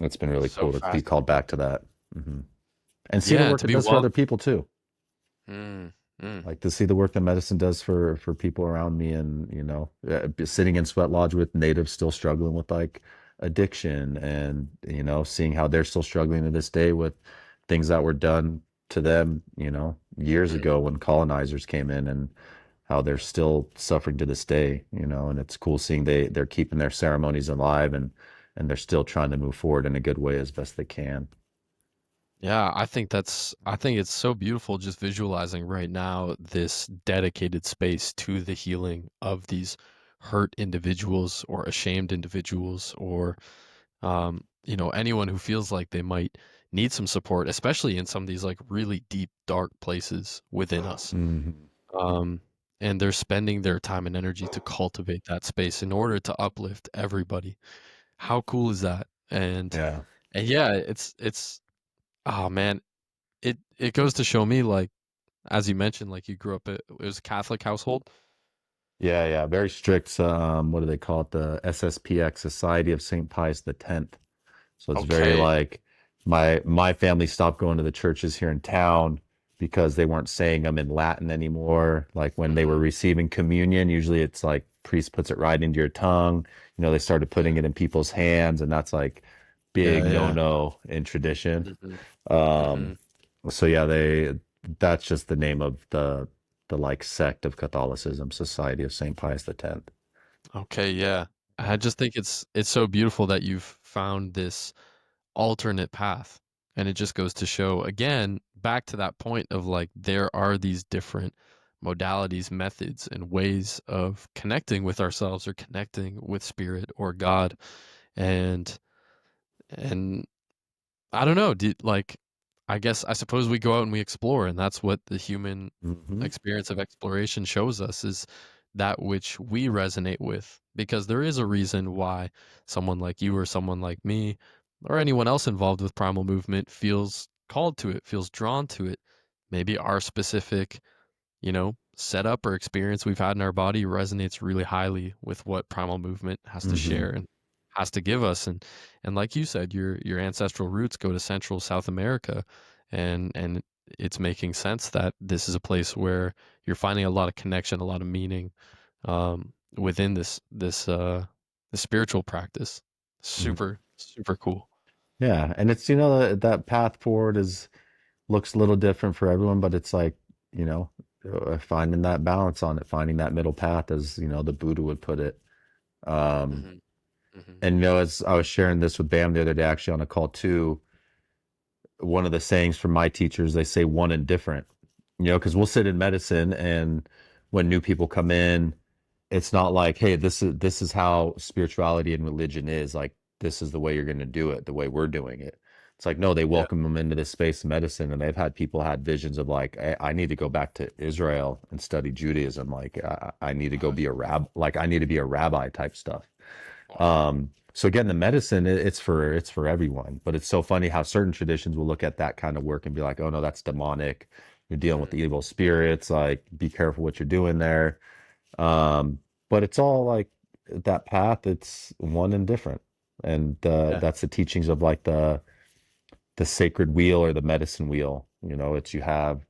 it's been really So cool to be called fascinating. back to that. hmm And see the Yeah, and work to it be does for well. other people too. Mm, mm, Like to see the work that medicine does for people around me, and sitting in sweat lodge with natives still struggling with like addiction, and seeing how they're still struggling to this day with things that were done to them years mm. ago when colonizers came in, and how they're still suffering to this day. And it's cool seeing they're keeping their ceremonies alive, and they're still trying to move forward in a good way as best they can. Yeah, I think it's so beautiful just visualizing right now this dedicated space to the healing of these hurt individuals or ashamed individuals or anyone who feels like they might need some support, especially in some of these like really deep, dark places within us. hmm Um, and they're spending their time and energy to cultivate that space in order to uplift everybody. How cool is that? Yeah. And yeah, it's oh man, it goes to show me like as you mentioned, like you grew up it was a Catholic household. Yeah, yeah, very strict. What do they call it? The SSPX, Society of Saint Pius X. So it's very Okay. like my family stopped going to the churches here in town because they weren't saying them in Latin anymore. Like when they were Hmm. receiving communion, usually it's like priest puts it right into your tongue. They started putting Yeah. it in people's hands, and that's like big Yeah, no yeah. no in tradition. Hmm. Um, Hmm. so yeah, that's just the name of the like sect of Catholicism, Society of Saint Pius X. Okay, yeah. I just think it's so beautiful that you've found this alternate path. And it just goes to show again, back to that point of like there are these different modalities, methods, and ways of connecting with ourselves or connecting with spirit or God. And and I don't know, I guess I suppose we go out and we explore, and that's what the human hmm experience of exploration shows us is that which we resonate with. Because there is a reason why someone like you or someone like me or anyone else involved with primal movement feels called to it, feels drawn to it. Maybe our specific setup or experience we've had in our body resonates really highly with what primal movement has to hmm share and has to give us. And like you said, your ancestral roots go to Central South America, and it's making sense that this is a place where you're finding a lot of connection, a lot of meaning within this spiritual practice. hmm Super, super cool. Yeah, and it's that path forward is looks a little different for everyone, but it's like you know finding that balance on it, finding that middle path, as the Buddha would put it. Um, Hmm. Hmm. and as I was sharing this with Bam the other day, actually on a call too, one of the sayings from my teachers, they say one and different. Because we'll sit in medicine, and when new people come in, it's not like, hey, this is how spirituality and religion is. Like this is the way you're going to do it, the way we're doing it. It's like no, they Yeah. welcome them into this space of medicine, and they've had people had visions of like, I need to go back to Israel and study Judaism. Like I need to go Wow. be a like I need to be a rabbi type stuff. Wow. So again, the medicine, it's for everyone, but it's so funny how certain traditions will look at that kind of work and be like, oh no, that's demonic. You're dealing with the Mm. evil spirits. Like, be careful what you're doing there. Um, but it's all like that path. It's one and different, and Yeah. that's the teachings of like the sacred wheel or the medicine wheel. You know, it's you have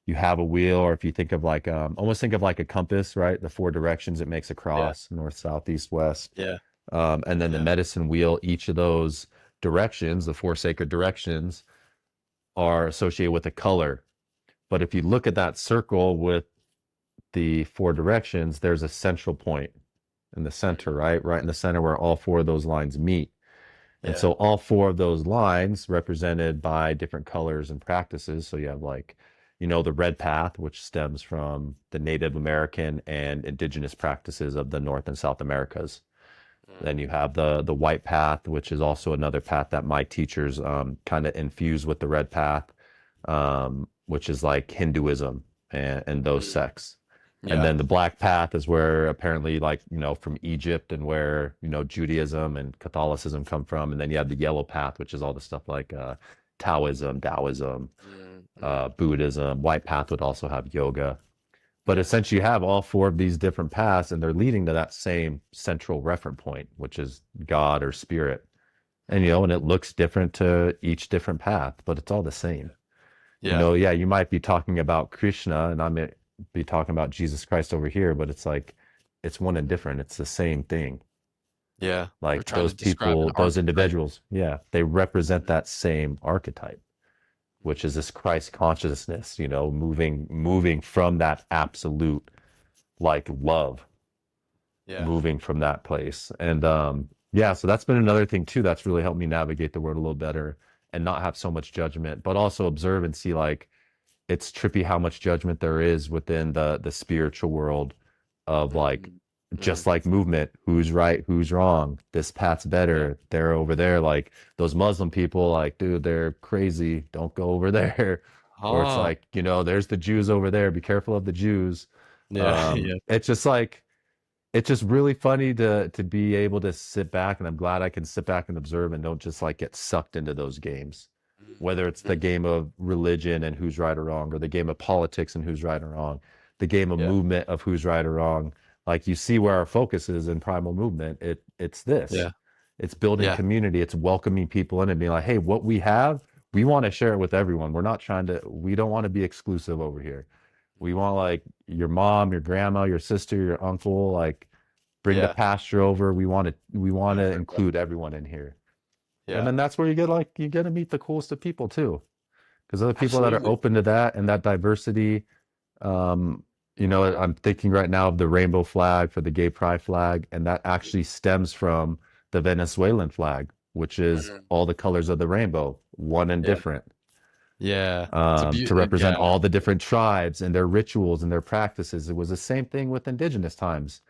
a wheel, or if you think of like almost think of like a compass, right? The four directions it makes Yeah. across: north, south, east, west. Yeah. And then the Yeah. medicine wheel, each of those directions, the four sacred directions, are associated with a color. But if you look at that circle with the four directions, there's a central point in the center, Mhm. right? Right in the center where all four of those lines meet. And Yeah. so all four of those lines represented by different colors and practices. So you have like, you know, the red path, which stems from the Native American and indigenous practices of the North and South Americas. Then you have the white path, which is also another path that my teachers kind of infuse with the red path, which is like Hinduism and those Mm. sects. And Yeah. then the black path is where apparently like, you know, from Egypt and where, you know, Judaism and Catholicism come from. And then you have the yellow path, which is all the stuff like Taoism, Mm. Mm. Buddhism. White path would also have yoga. But Yeah. essentially, you have all four of these different paths, and they're leading to that same central referent point, which is God or spirit. And, you Mm. know, and it looks different to each different path, but it's all the same. You Yeah. know, yeah, you might be talking about Krishna, and I may be talking about Jesus Christ over here, but it's like, it's one and different. It's the same thing. Yeah. We're Like trying to those describe an people, those archetype. individuals, yeah, they represent Mhm. that same archetype, which is this Christ consciousness, you know, moving from that absolute like love, Yeah. moving from that place. And yeah, so that's been another thing too that's really helped me navigate the world a little better and not have so much judgment, but also observe and see like it's trippy how much judgment there is within the spiritual world of like Mm. just Mm. like movement, who's right, who's wrong, this path's Yeah. better, they're over there, like those Muslim people, like dude, they're crazy, don't go over there. Or it's Oh. like, you know, there's the Jews over there, be careful of the Jews. Yeah. Yeah. It's just like it's just really funny to be able to sit back, and I'm glad I can sit back and observe and don't just like get sucked into those games, Mm. whether it's the Mm. game of religion and who's right or wrong, or the game of politics and who's right or wrong, the game of Yeah. movement of who's right or wrong. Like you see where our focus is in primal movement, it's this. Yeah. It's building Yeah. community, it's welcoming people in and being like, hey, what we have, we want to share it with everyone. We're not trying to, we don't want to be exclusive over here. We want like your mom, your grandma, your sister, your uncle, like bring the Yeah. pasture over. We want to Everyone. include everyone in here. And Yeah. then that's where you get like you get to meet the coolest of people too. Because other people that are Absolutely. open to that and that diversity, um, you know, I'm thinking right now of the rainbow flag for the gay pride flag, and that actually stems from the Venezuelan flag, which is Mhm. all the colors of the rainbow, one and Yeah. different, Yeah. It's a to yeah. represent all the different tribes and their rituals and their practices. It was the same thing with indigenous times,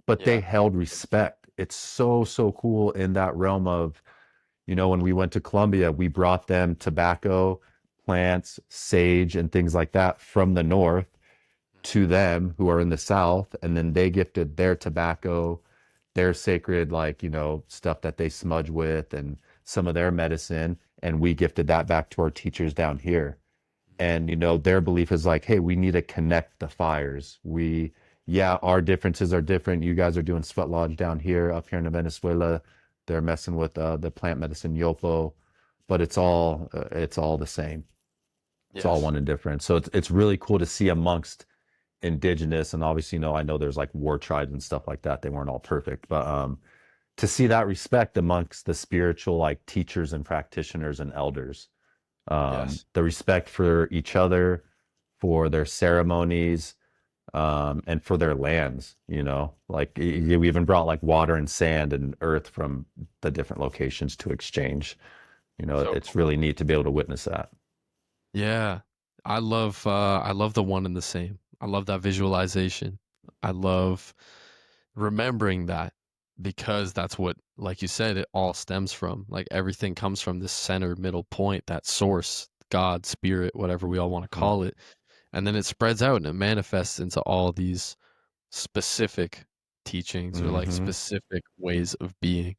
but they Yeah. held respect. It's so, so cool in that realm of, you know, when we went to Colombia, we brought them tobacco, plants, sage, and things like that from the north to them who are in the south. And then they gifted their tobacco, their sacred, like, you know, stuff that they smudge with and some of their medicine. And we gifted that back to our teachers down here. And, you know, their belief is like, hey, we need to connect the fires. Yeah, our differences are different. You guys are doing sweat lodge down here, up here in Venezuela. They're messing with the plant medicine yopo, but it's all the same. It's all Yes. one and different. So it's really cool to see amongst indigenous, and obviously, you know, I know there's like war tribes and stuff like that. They weren't all perfect, but to see that respect amongst the spiritual like teachers and practitioners and elders, Yes. the respect for each other, for their ceremonies, and for their lands, you know, like we even brought like water and sand and earth from the different locations to exchange. You know, So it's cool. really neat to be able to witness that. Yeah. I love the one and the same. I love that visualization. I love remembering that because that's what, like you said, it all stems from. Like everything comes from this center middle point, that source, God, spirit, whatever we all want to Mhm. call it. And then it spreads out and it manifests into all these specific teachings or like Mhm. specific ways of being.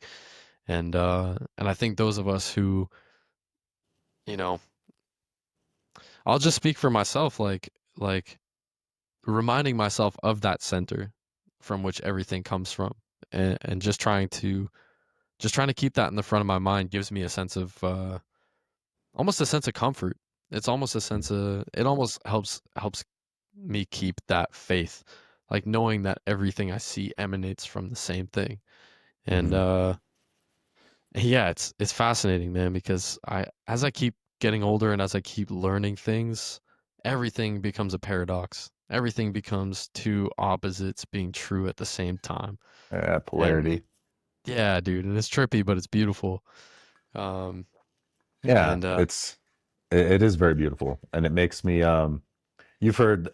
And I think those of us who, you know, I'll just speak for myself, like reminding myself of that center from which everything comes from, and just trying to keep that in the front of my mind gives me a sense of almost a sense of comfort. It's almost a sense of it almost helps me keep that faith, like knowing that everything I see emanates from the same thing. And Mm-hmm. yeah, it's fascinating, man, because as I keep getting older and as I keep learning things, everything becomes a paradox. Everything becomes two opposites being true at the same time. Yeah, And polarity. yeah, dude, and it's trippy, but it's beautiful. Um, Yeah, and it is very beautiful, and it makes me you've heard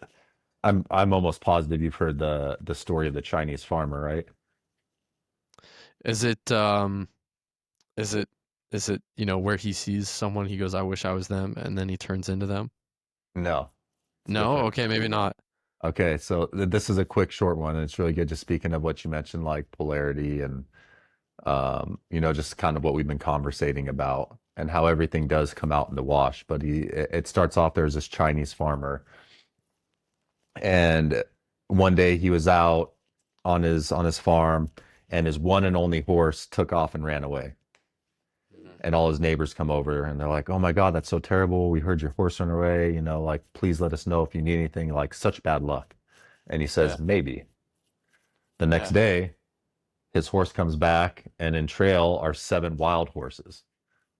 I'm almost positive you've heard the story of the Chinese farmer, right? is it is it is it, where he sees someone, he goes, I wish I was them, and then he turns into them? No, it's No? different. Okay, maybe not. Okay, so this is a quick short one, and it's really good. Just speaking of what you mentioned, like polarity and just kind of what we've been conversating about and how everything does come out in the wash. But it starts off, there's this Chinese farmer, and one day he was out on his farm, and his one and only horse took off and ran away. Mhm. And all his neighbors come over and they're like, "Oh my God, that's so terrible. We heard your horse run away. Like, please let us know if you need anything. Like, such bad luck." And he Yeah, says, "Maybe." The next yeah, day, his horse comes back, and in trail are seven wild horses.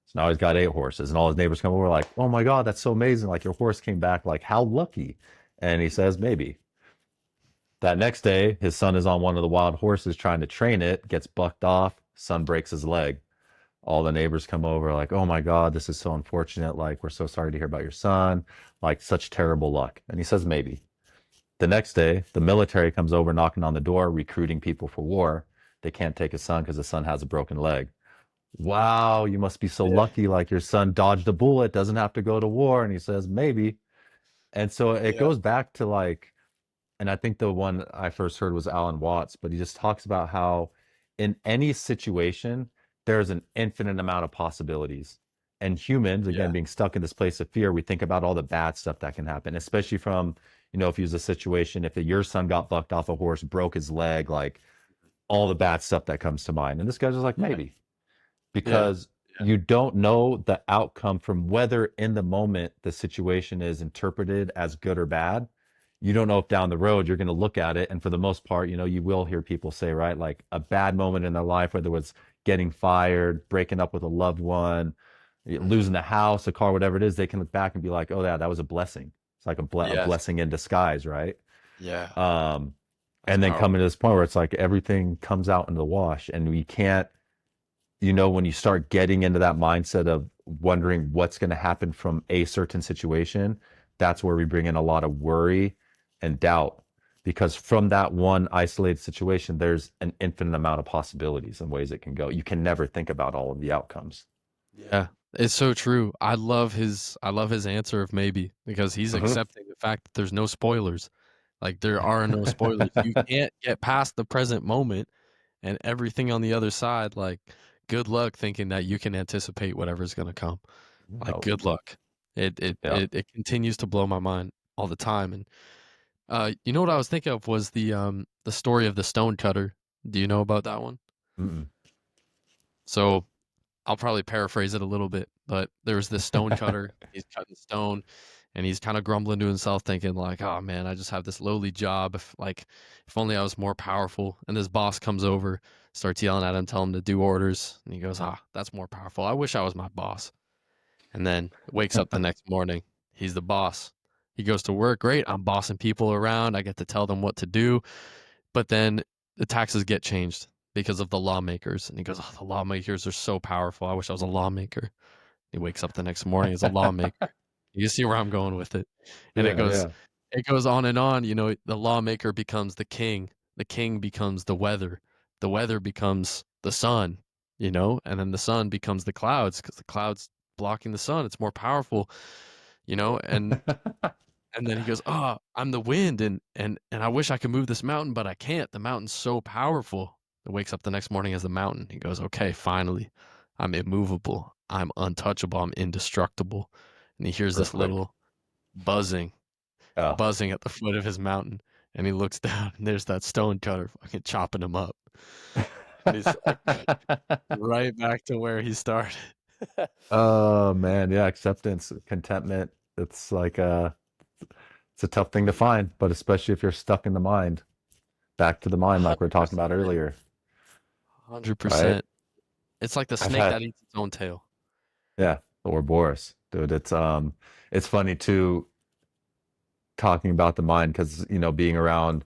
So now he's got eight horses, and all his neighbors come over like, "Oh my God, that's so amazing. Like, your horse came back. Like, how lucky." And he says, "Maybe." That next day, his son is on one of the wild horses trying to train it, gets bucked off, son breaks his leg. All the neighbors come over like, "Oh my God, this is so unfortunate. Like, we're so sorry to hear about your son. Like, such terrible luck." And he says, "Maybe." The next day, the military comes over knocking on the door, recruiting people for war. They can't take his son because his son has a broken leg. "Wow, you must be so yeah, lucky. Like, your son dodged a bullet, doesn't have to go to war." And he says, "Maybe." And so it yeah, goes back to like, and I think the one I first heard was Alan Watts, but he just talks about how in any situation, there's an infinite amount of possibilities. And humans, yeah, again, being stuck in this place of fear, we think about all the bad stuff that can happen, especially from, if you use a situation, if your son got bucked off a horse, broke his leg, like all the bad stuff that comes to mind. And this guy's just like, yeah, maybe, yeah, because you don't know the outcome from whether in the moment the situation is interpreted as good or bad. You don't know if down the road you're going to look at it. And for the most part, you will hear people say, right, like a bad moment in their life, whether it was getting fired, breaking up with a loved one, hmm, losing a house, a car, whatever it is, they can look back and be like, oh, yeah, that was a blessing. It's like a yes, blessing in disguise, right? yeah, Um, that's and then coming powerful. to this point where it's like everything comes out in the wash and we can't, when you start getting into that mindset of wondering what's going to happen from a certain situation, that's where we bring in a lot of worry and doubt. Because from that one isolated situation, there's an infinite amount of possibilities and ways it can go. You can never think about all of the outcomes. Yeah, it's so true. I love his answer of maybe, because he's Hmm. accepting the fact that there's no spoilers. Like, there are no spoilers. You can't get past the present moment and everything on the other side. Like, good luck thinking that you can anticipate whatever's gonna come. Like, No. good luck. It it Yeah. it it continues to blow my mind all the time. And what I was thinking of was the story of the stone cutter. Do you know about that one? Mm-mm. So I'll probably paraphrase it a little bit, but there was this stone cutter. He's cutting stone, and he's kind of grumbling to himself, thinking like, "Oh man, I just have this lowly job. If only I was more powerful." And his boss comes over, starts yelling at him, telling him to do orders, and he goes, "Ah, that's more powerful. I wish I was my boss." And then wakes up the next morning. He's the boss. He goes to work. Great, I'm bossing people around. I get to tell them what to do. But then the taxes get changed because of the lawmakers. And he goes, "Oh, the lawmakers are so powerful. I wish I was a lawmaker." He wakes up the next morning as a lawmaker. You see where I'm going with it. And it Yeah, goes yeah. it goes on and on. The lawmaker becomes the king becomes the weather becomes the sun, and then the sun becomes the clouds because the clouds blocking the sun. It's more powerful, you know, and then he goes, "Oh, I'm the wind, and I wish I could move this mountain, but I can't. The mountain's so powerful." He wakes up the next morning as the mountain. He goes, "Okay, finally, I'm immovable. I'm untouchable. I'm indestructible." And he hears this Earthquake. little buzzing, Yeah. buzzing at the foot of his mountain, and he looks down, and there's that stone cutter fucking chopping him up. And he's like, right back to where he started. Oh man, yeah, acceptance, contentment. It's like it's a tough thing to find, but especially if you're stuck in the mind, back to the mind like we are talking about 100%. earlier, right? 100%. It's like the I've snake had that eats its own tail. yeah, or Boris, dude. It's funny too talking about the mind because being around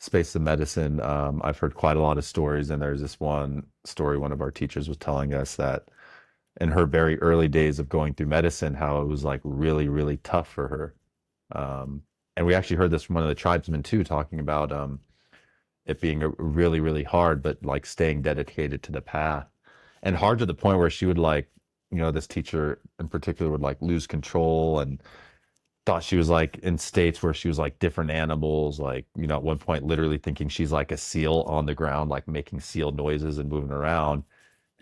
space of medicine, I've heard quite a lot of stories, and there's this one story one of our teachers was telling us that in her very early days of going through medicine, how it was like really, really tough for her. And we actually heard this from one of the tribesmen too, talking about it being really, really hard, but like staying dedicated to the path. And hard to the point where she would like, this teacher in particular would like lose control and thought she was like in states where she was like different animals, like, at one point literally thinking she's like a seal on the ground, like making seal noises and moving around.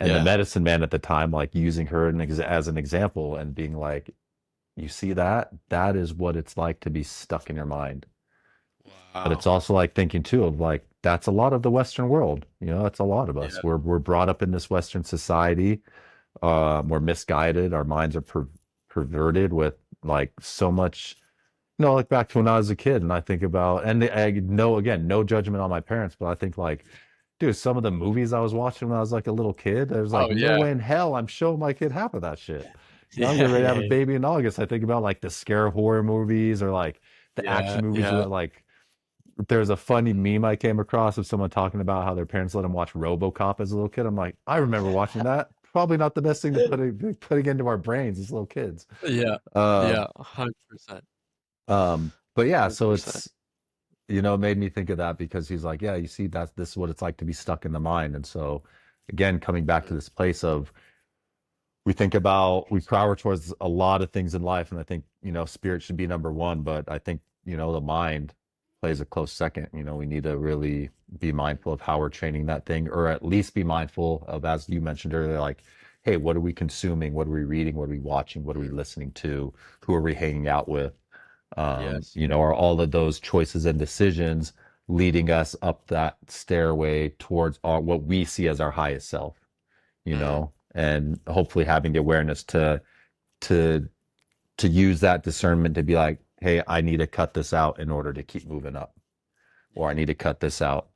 And the Yeah. medicine man at the time, like using her as an example and being like, you see that? That is what it's like to be stuck in your mind. But Wow. it's also like thinking too of like that's a lot of the Western world. That's a lot of us. Yeah. We're brought up in this Western society. We're misguided. Our minds are perverted with like so much. Like back to when I was a kid, and I think about, and I know again, no judgment on my parents, but I think like, dude, some of the movies I was watching when I was like a little kid, there's like Oh, no yeah. way in hell I'm showing my kid half of that shit. I'm getting Yeah, ready to have yeah, a baby in August. I think about like the scare horror movies or like the yeah, action movies yeah. that like there's a funny meme I came across of someone talking about how their parents let them watch RoboCop as a little kid. I'm like, I remember watching that. Probably not the best thing to putting into our brains as little kids. Yeah, Uh, yeah, 100%, but yeah, so 100%. it's made me think of that because he's like, yeah, you see, this is what it's like to be stuck in the mind. And so again, coming back to Mm, this place of we power towards a lot of things in life, and I think spirit should be number one, but I think the mind plays a close second. We need to really be mindful of how we're training that thing, or at least be mindful of, as you mentioned earlier, like, hey, what are we consuming, what are we reading, what are we watching, what are we mm. listening to, who are we hanging out with, Yes. are all of those choices and decisions leading us up that stairway towards what we see as our highest self, Mm, and hopefully having the awareness to to use that discernment to be like, hey, I need to cut this out in order to keep moving up, or I mm. need to cut this out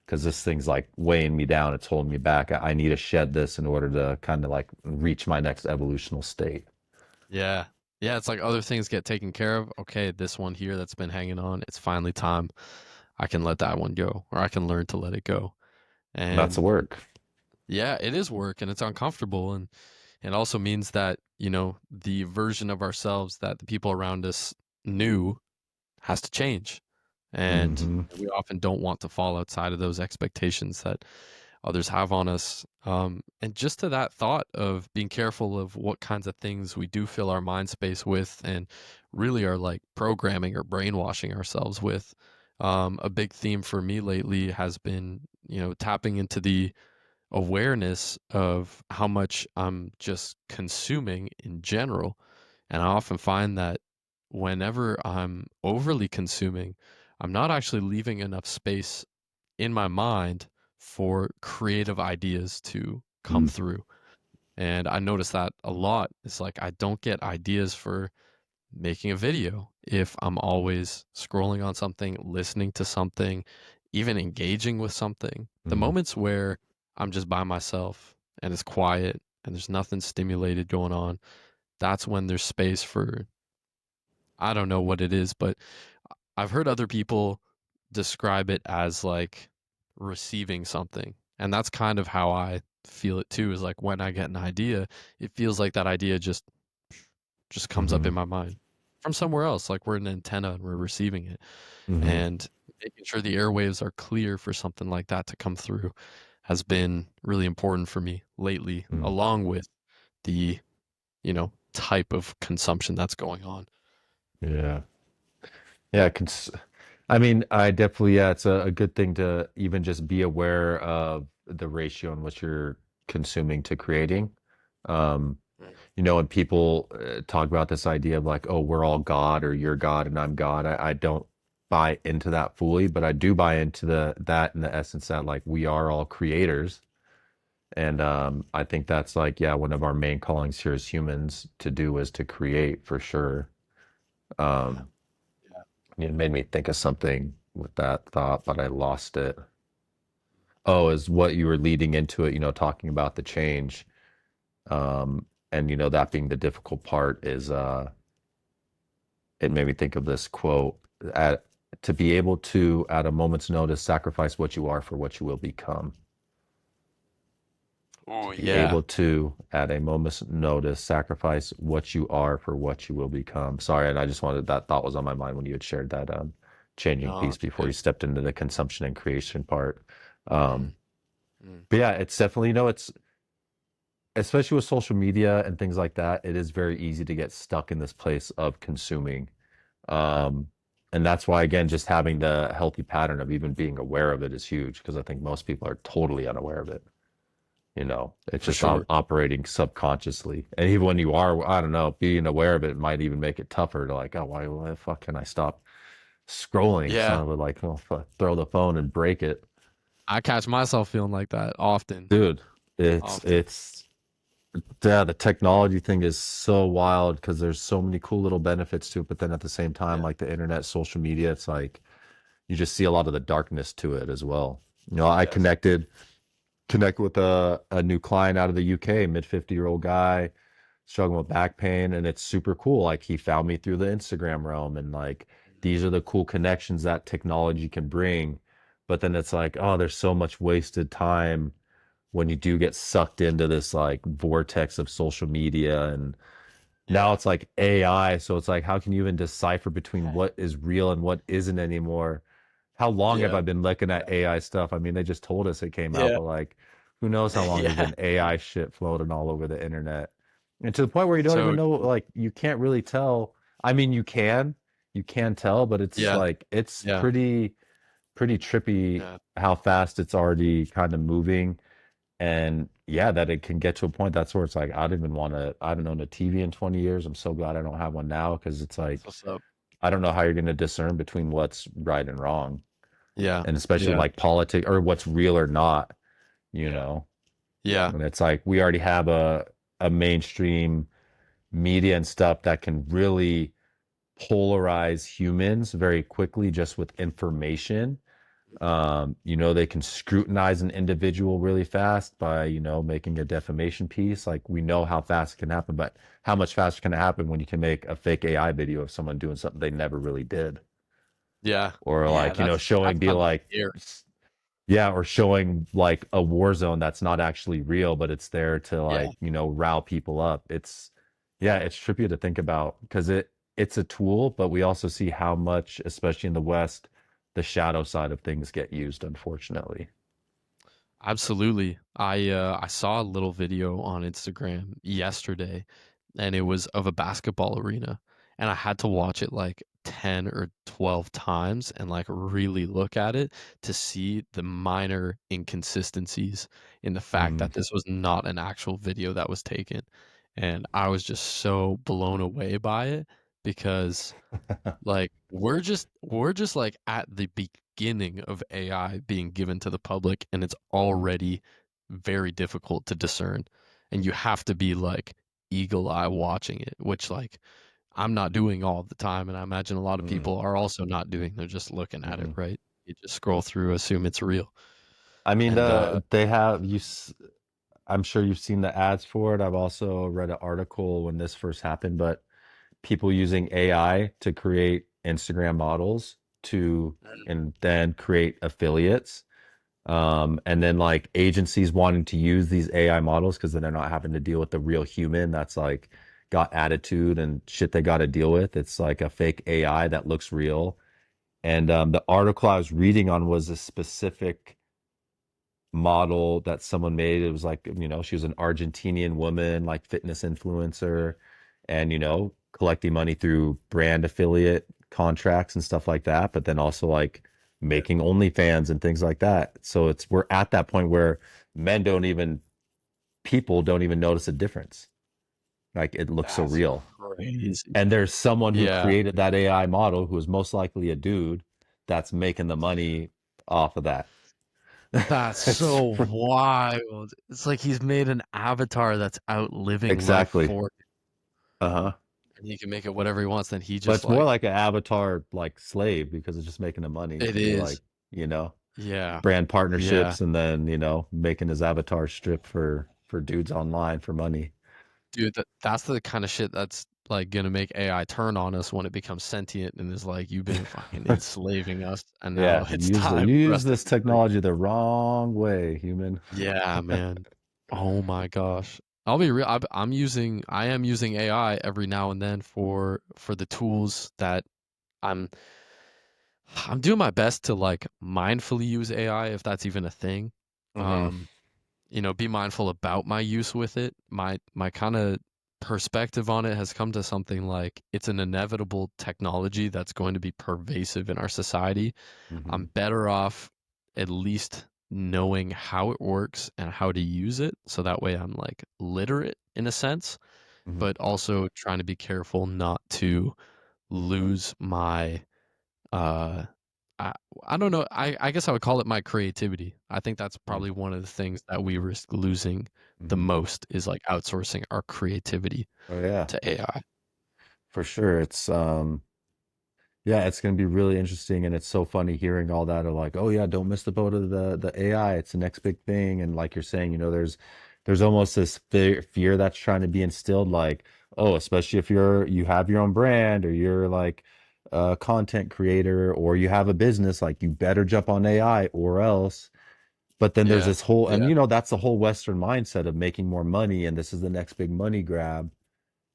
because this thing's like weighing me down, it's holding me back. I need to shed this in order to kind of like reach my next evolutional state. Yeah. Yeah, it's like other things get taken care of. Okay, this one here that's been hanging on, it's finally time. I can let that one go, or I can learn to let it go. And that's the And work. yeah, it is work and it's uncomfortable, and it also means that, the version of ourselves that the people around us knew has to change. And Hmm. we often don't want to fall outside of those expectations that others have on us. And just to that thought of being careful of what kinds of things we do fill our mind space with and really are like programming or brainwashing ourselves with. A big theme for me lately has been, tapping into the awareness of how much I'm just consuming in general. And I often find that whenever I'm overly consuming, I'm not actually leaving enough space in my mind for creative ideas to come through. And I notice that a lot. It's like I don't get ideas for making a video if I'm always scrolling on something, listening to something, even engaging with something. The Mm-hmm. moments where I'm just by myself and it's quiet and there's nothing stimulated going on, that's when there's space for, I don't know what it is, but I've heard other people describe it as like receiving something. And that's kind of how I feel it too, is like when I get an idea, it feels like that idea just comes up Hmm. in my mind from somewhere else, like we're an antenna and we're receiving it. Hmm. And making sure the airwaves are clear for something like that to come through has been really important for me lately, Hmm. along with the, type of consumption that's going on. Yeah. Yeah. I mean, I definitely, yeah, it's a good thing to even just be aware of the ratio in which you're consuming to creating. Um, Mm. when people talk about this idea of like, oh, we're all God or you're God and I'm God, I don't buy into that fully, but I do buy into that in the essence that like we are all creators. And I think that's like, yeah, one of our main callings here as humans to do is to create for sure. Yeah. Um, it made me think of something with that thought, but I lost it. Oh, is what you were leading into it, talking about the change. And that being the difficult part is it made me think of this quote at to be able to at a moment's notice sacrifice what you are for what you will become. To Oh be yeah. able to at a moment's notice sacrifice what you are for what you will become. Sorry, and I just wanted that thought was on my mind when you had shared that changing No, piece it's before good. you stepped into the consumption and creation part. Mm, Um, mm. but yeah, it's definitely, it's especially with social media and things like that, it is very easy to get stuck in this place of consuming. Um, and that's why, again, just having the healthy pattern of even being aware of it is huge because I think most people are totally unaware of it. It's For just sure. operating subconsciously. And even when you are, I don't know, being aware of it might even make it tougher to like, oh, why the fuck can I stop scrolling? Yeah. Son of a like, oh, throw the phone and break it. I catch myself feeling like that often. Dude, it's, Often. it's, yeah, the technology thing is so wild because there's so many cool little benefits to it, but then at the same time, Yeah. like the internet, social media, it's like you just see a lot of the darkness to it as well. I Yes. connect with a new client out of the UK, mid 50-year-old guy struggling with back pain, and it's super cool. Like he found me through the Instagram realm, and like these are the cool connections that technology can bring. But then it's like, oh, there's so much wasted time when you do get sucked into this like vortex of social media, and now Yeah. it's like AI. So it's like, how can you even decipher between what is real and what isn't anymore? How long have Yeah. I been looking at AI stuff? I mean, they just told us it came out, Yeah. but like, who knows how long there's Yeah. been AI shit floating all over the internet. And to the point where you don't even So know, like, you can't really tell. I mean, you can tell, but it's yeah. like, it's Yeah. pretty trippy Yeah. how fast it's already kind of moving. And yeah, that it can get to a point that's where it's like, I haven't owned a TV in 20 years. I'm so glad I don't have one now because it's That's like, what's up. I don't know how you're going to discern between what's right and wrong. Yeah. And especially Yeah. like politics or what's real or not, you Yeah. know? Yeah. And it's like, we already have a mainstream media and stuff that can really polarize humans very quickly just with information. They can scrutinize an individual really fast by, making a defamation piece. Like we know how fast it can happen, but how much faster can it happen when you can make a fake AI video of someone doing something they never really did? Yeah. Or Yeah. like, That's be kind of like, scary. yeah, or showing like a war zone that's not actually real, but it's there to Yeah. like, rile people up. Yeah, it's trippy to think about because it's a tool, but we also see how much, especially in the West, the shadow side of things get used, unfortunately. Absolutely. I saw a little video on Instagram yesterday and it was of a basketball arena and I had to watch it like 10 or 12 times and like really look at it to see the minor inconsistencies in the fact Mm. that this was not an actual video that was taken. And I was just so blown away by it because like we're just like at the beginning of AI being given to the public and it's already very difficult to discern. And you have to be like eagle eye watching it, which like I'm not doing all the time and I imagine a lot of Mm. people are also not doing. They're just looking at it, Mm. right? You just scroll through, assume it's real. I mean, And they have I'm sure you've seen the ads for it. I've also read an article when this first happened, but people using AI to create Instagram models to and then create affiliates. And then like agencies wanting to use these AI models because then they're not having to deal with the real human that's like got attitude and shit they got to deal with. It's like a fake AI that looks real. And the article I was reading on was a specific model that someone made. It was like, she was an Argentinian woman, like fitness influencer, and, collecting money through brand affiliate contracts and stuff like that, but then also like making OnlyFans and things like that. So we're at that point where men people don't even notice a difference. Like it looks so that's real. crazy. And there's someone who Yeah. created that AI model who is most likely a dude that's making the money off of that. That's It's so wild. It's like he's made an avatar that's outliving life exactly. for him, Uh-huh. and he can make it whatever he wants. Then he But just it's more like like an avatar like slave because it's just making him money it to be like, is. you know, Yeah. brand Yeah. partnerships and then, making his avatar strip for dudes online for money. Dude, that's the kind of shit that's like gonna make AI turn on us when it becomes sentient and is like, you've been fucking enslaving us, and now Yeah, it's time you for us use to this be free. technology the wrong way, human. Yeah, man. Oh my gosh. I'll be real. I am using AI every now and then for the tools that I'm I'm doing my best to like mindfully use AI if that's even a thing. Hmm. Um, be mindful about my use with it. My kind of perspective on it has come to something like it's an inevitable technology that's going to be pervasive in our society. I'm Hmm. better off at least knowing how it works and how to use it so that way I'm like literate in a sense, Hmm. but also trying to be careful not to lose my uh I, I don't know. I guess I would call it my creativity. I think that's probably one of the things that we risk losing the Hmm. most is like outsourcing our creativity Oh yeah, to AI. for sure. Yeah, it's going to be really interesting, and it's so funny hearing all that of like, oh yeah, don't miss the boat of the AI. It's the next big thing, and like you're saying, there's almost this fear that's trying to be instilled, like, oh, especially if you have your own brand or you're like a content creator or you have a business, like you better jump on AI or else. But then there's Yeah. this whole, and Yeah. that's the whole Western mindset of making more money, and this is the next big money grab,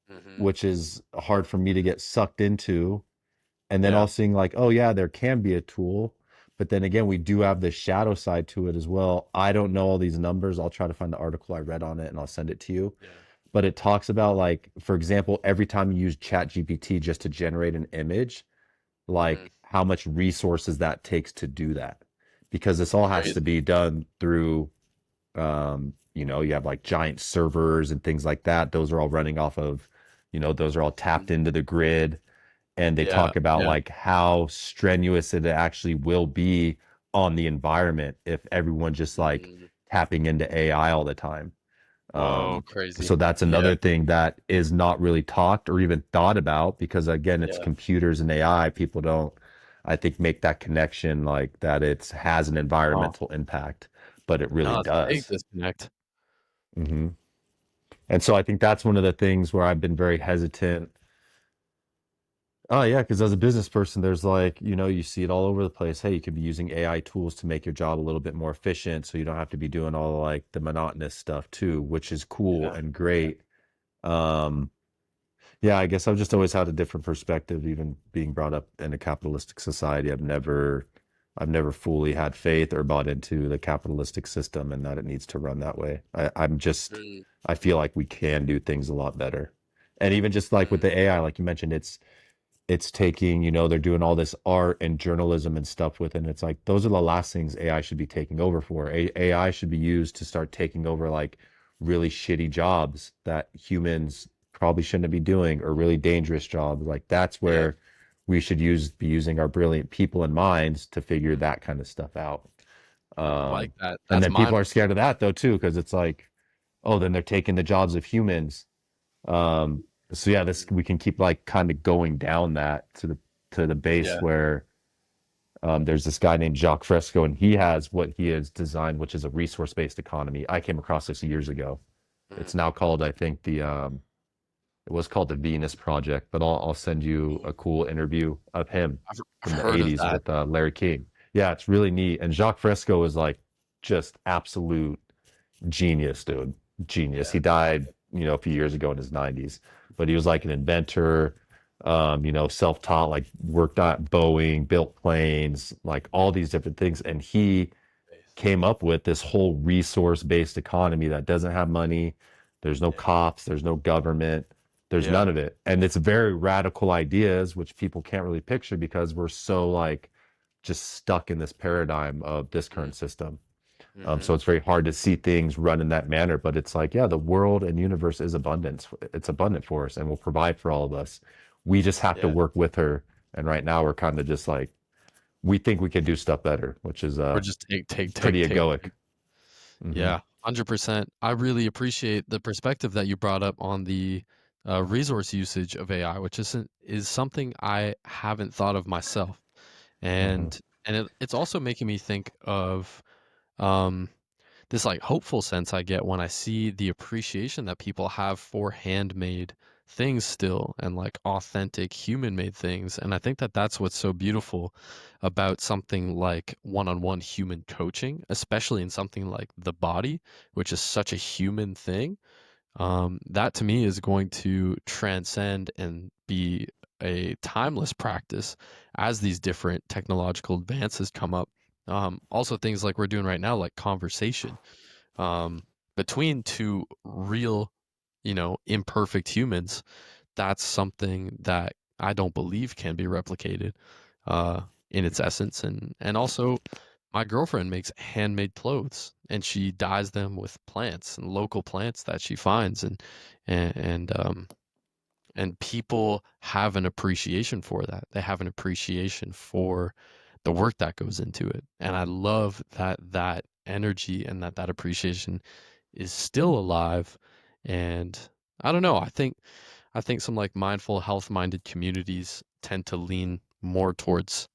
Hmm. which is hard for me to get sucked into and then Yeah. all seeing like, oh yeah, there can be a tool, but then again, we do have the shadow side to it as well. I don't know all these numbers. I'll try to find the article I read on it and I'll send it to you. Yeah. But it talks about like, for example, every time you use Chat GPT just to generate an image, Hmm. like how much resources that takes to do that. Because this all has to Crazy. be done through you have like giant servers and things like that. Those are all running off of, those are all Mhm. tapped into the grid and they Yeah. talk about Yeah. like how strenuous it actually will be on the environment if everyone just like Mhm. tapping into AI all the time. Whoa, So crazy. that's Yeah. another thing that is not really talked or even thought about because again, it's Yeah. computers and AI. People don't, I think, make that connection like that it has an Oh, environmental impact, but it really no, it's a big does. disconnect. Hmm. And so I think that's one of the things where I've been very hesitant. Oh yeah, because as a business person, there's like, you see it all over the place. Hey, you could be using AI tools to make your job a little bit more efficient, so you don't have to be doing all like the monotonous stuff too, which is cool Yeah. and Yeah. great. Um, yeah, I guess I've just always had a different perspective, even being brought up in a capitalistic society. I've never fully had faith or bought into the capitalistic system and that it needs to run that way. Mm, I feel like we can do things a lot better. And even just like with mm, the AI, like you mentioned, it's taking, they're doing all this art and journalism and stuff with it. And it's like those are the last things AI should be taking over for. AI should be used to start taking over like really shitty jobs that humans probably shouldn't be doing or really dangerous jobs. Like that's yeah. where we should be using our brilliant people and minds to figure that kind of stuff out. I like that. And That's then people are mindfulness. scared of that though too, because it's like, oh, then they're taking the jobs of humans. um, so yeah, this Mm, we can keep like kind of going down that to the base yeah. where there's this guy named Jacques Fresco, and he has what he has designed, which is a resource-based economy. I came across this years ago. Mm. It's now called, I think, it was called the Venus Project, but I'll send you a cool interview of him I've from the heard of 80s that. with Larry King. Yeah, it's really neat. And Jacques Fresco is like just absolute genius, dude. Genius. Yeah. He died, a few years ago in his 90s, but he was like an inventor, self-taught, like worked at Boeing, built planes, like all these different things. And he came up with this whole resource-based economy that doesn't have money. There's no Yeah. cops, there's no government, there's Yeah. none of it. And it's very radical ideas, which people can't really picture because we're so like just stuck in this paradigm of this Mm, current system. mm-hmm. So it's very hard to see things run in that manner. But it's like, yeah, the world and universe is abundance. It's abundant for us and will provide for all of us. We just have to Yeah. work with her. And right now we're kind of just like we think we can do stuff better, which is Or just take pretty egoic. Yeah, 100%. I really appreciate the perspective that you brought up on the resource usage of AI, which is something I haven't thought of myself, Hmm. and it's also making me think of um, this like hopeful sense I get when I see the appreciation that people have for handmade things still and like authentic human made things. And I think that that's what's so beautiful about something like one-on-one human coaching, especially in something like the body, which is such a human thing. That to me is going to transcend and be a timeless practice as these different technological advances come up. Also, things like we're doing right now, like conversation um, between two real, imperfect humans, that's something that I don't believe can be replicated uh, in its essence. And also, my girlfriend makes handmade clothes, and she dyes them with plants and local plants that she finds, and and um, and people have an appreciation for that. They have an appreciation for the work that goes into it, and I love that energy and that appreciation is still alive. And I don't know, I think some like mindful health minded communities tend to lean more towards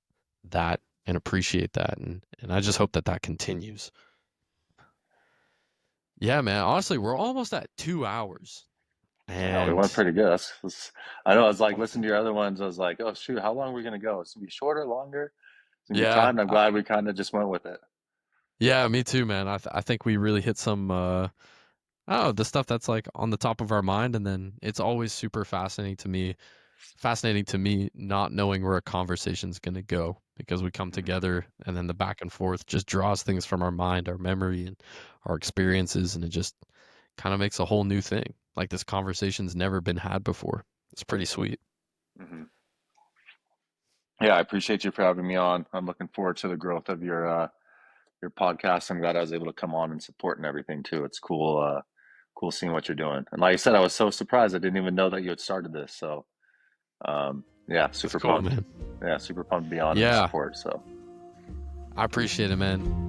that and appreciate that, and I just hope that that continues. Yeah, man, honestly, we're almost at 2 hours. Yeah, we went And pretty good. I know. I was like listening to your other ones. I was like, oh shoot, how long are we gonna go? It's gonna be shorter, longer. It's gonna be yeah, timed. I'm glad we kind of just went with it. yeah, me too, man. I think we really hit some oh, the stuff that's like on the top of our mind, and then it's always super fascinating to me not knowing where a conversation's going to go, because we come Mhm. together and then the back and forth just draws things from our mind, our memory, and our experiences, and it just kind of makes a whole new thing. Like this conversation's never been had before. It's pretty sweet. Mhm. Yeah, I appreciate you for having me on. I'm looking forward to the growth of your podcast. I'm glad I was able to come on and support and everything too. It's cool, cool seeing what you're doing. And like I said, I was so surprised. I didn't even know that you had started this. So, yeah, That's super cool, pumped. man. Yeah, super pumped to be on and Yeah, support. So. I appreciate it, man.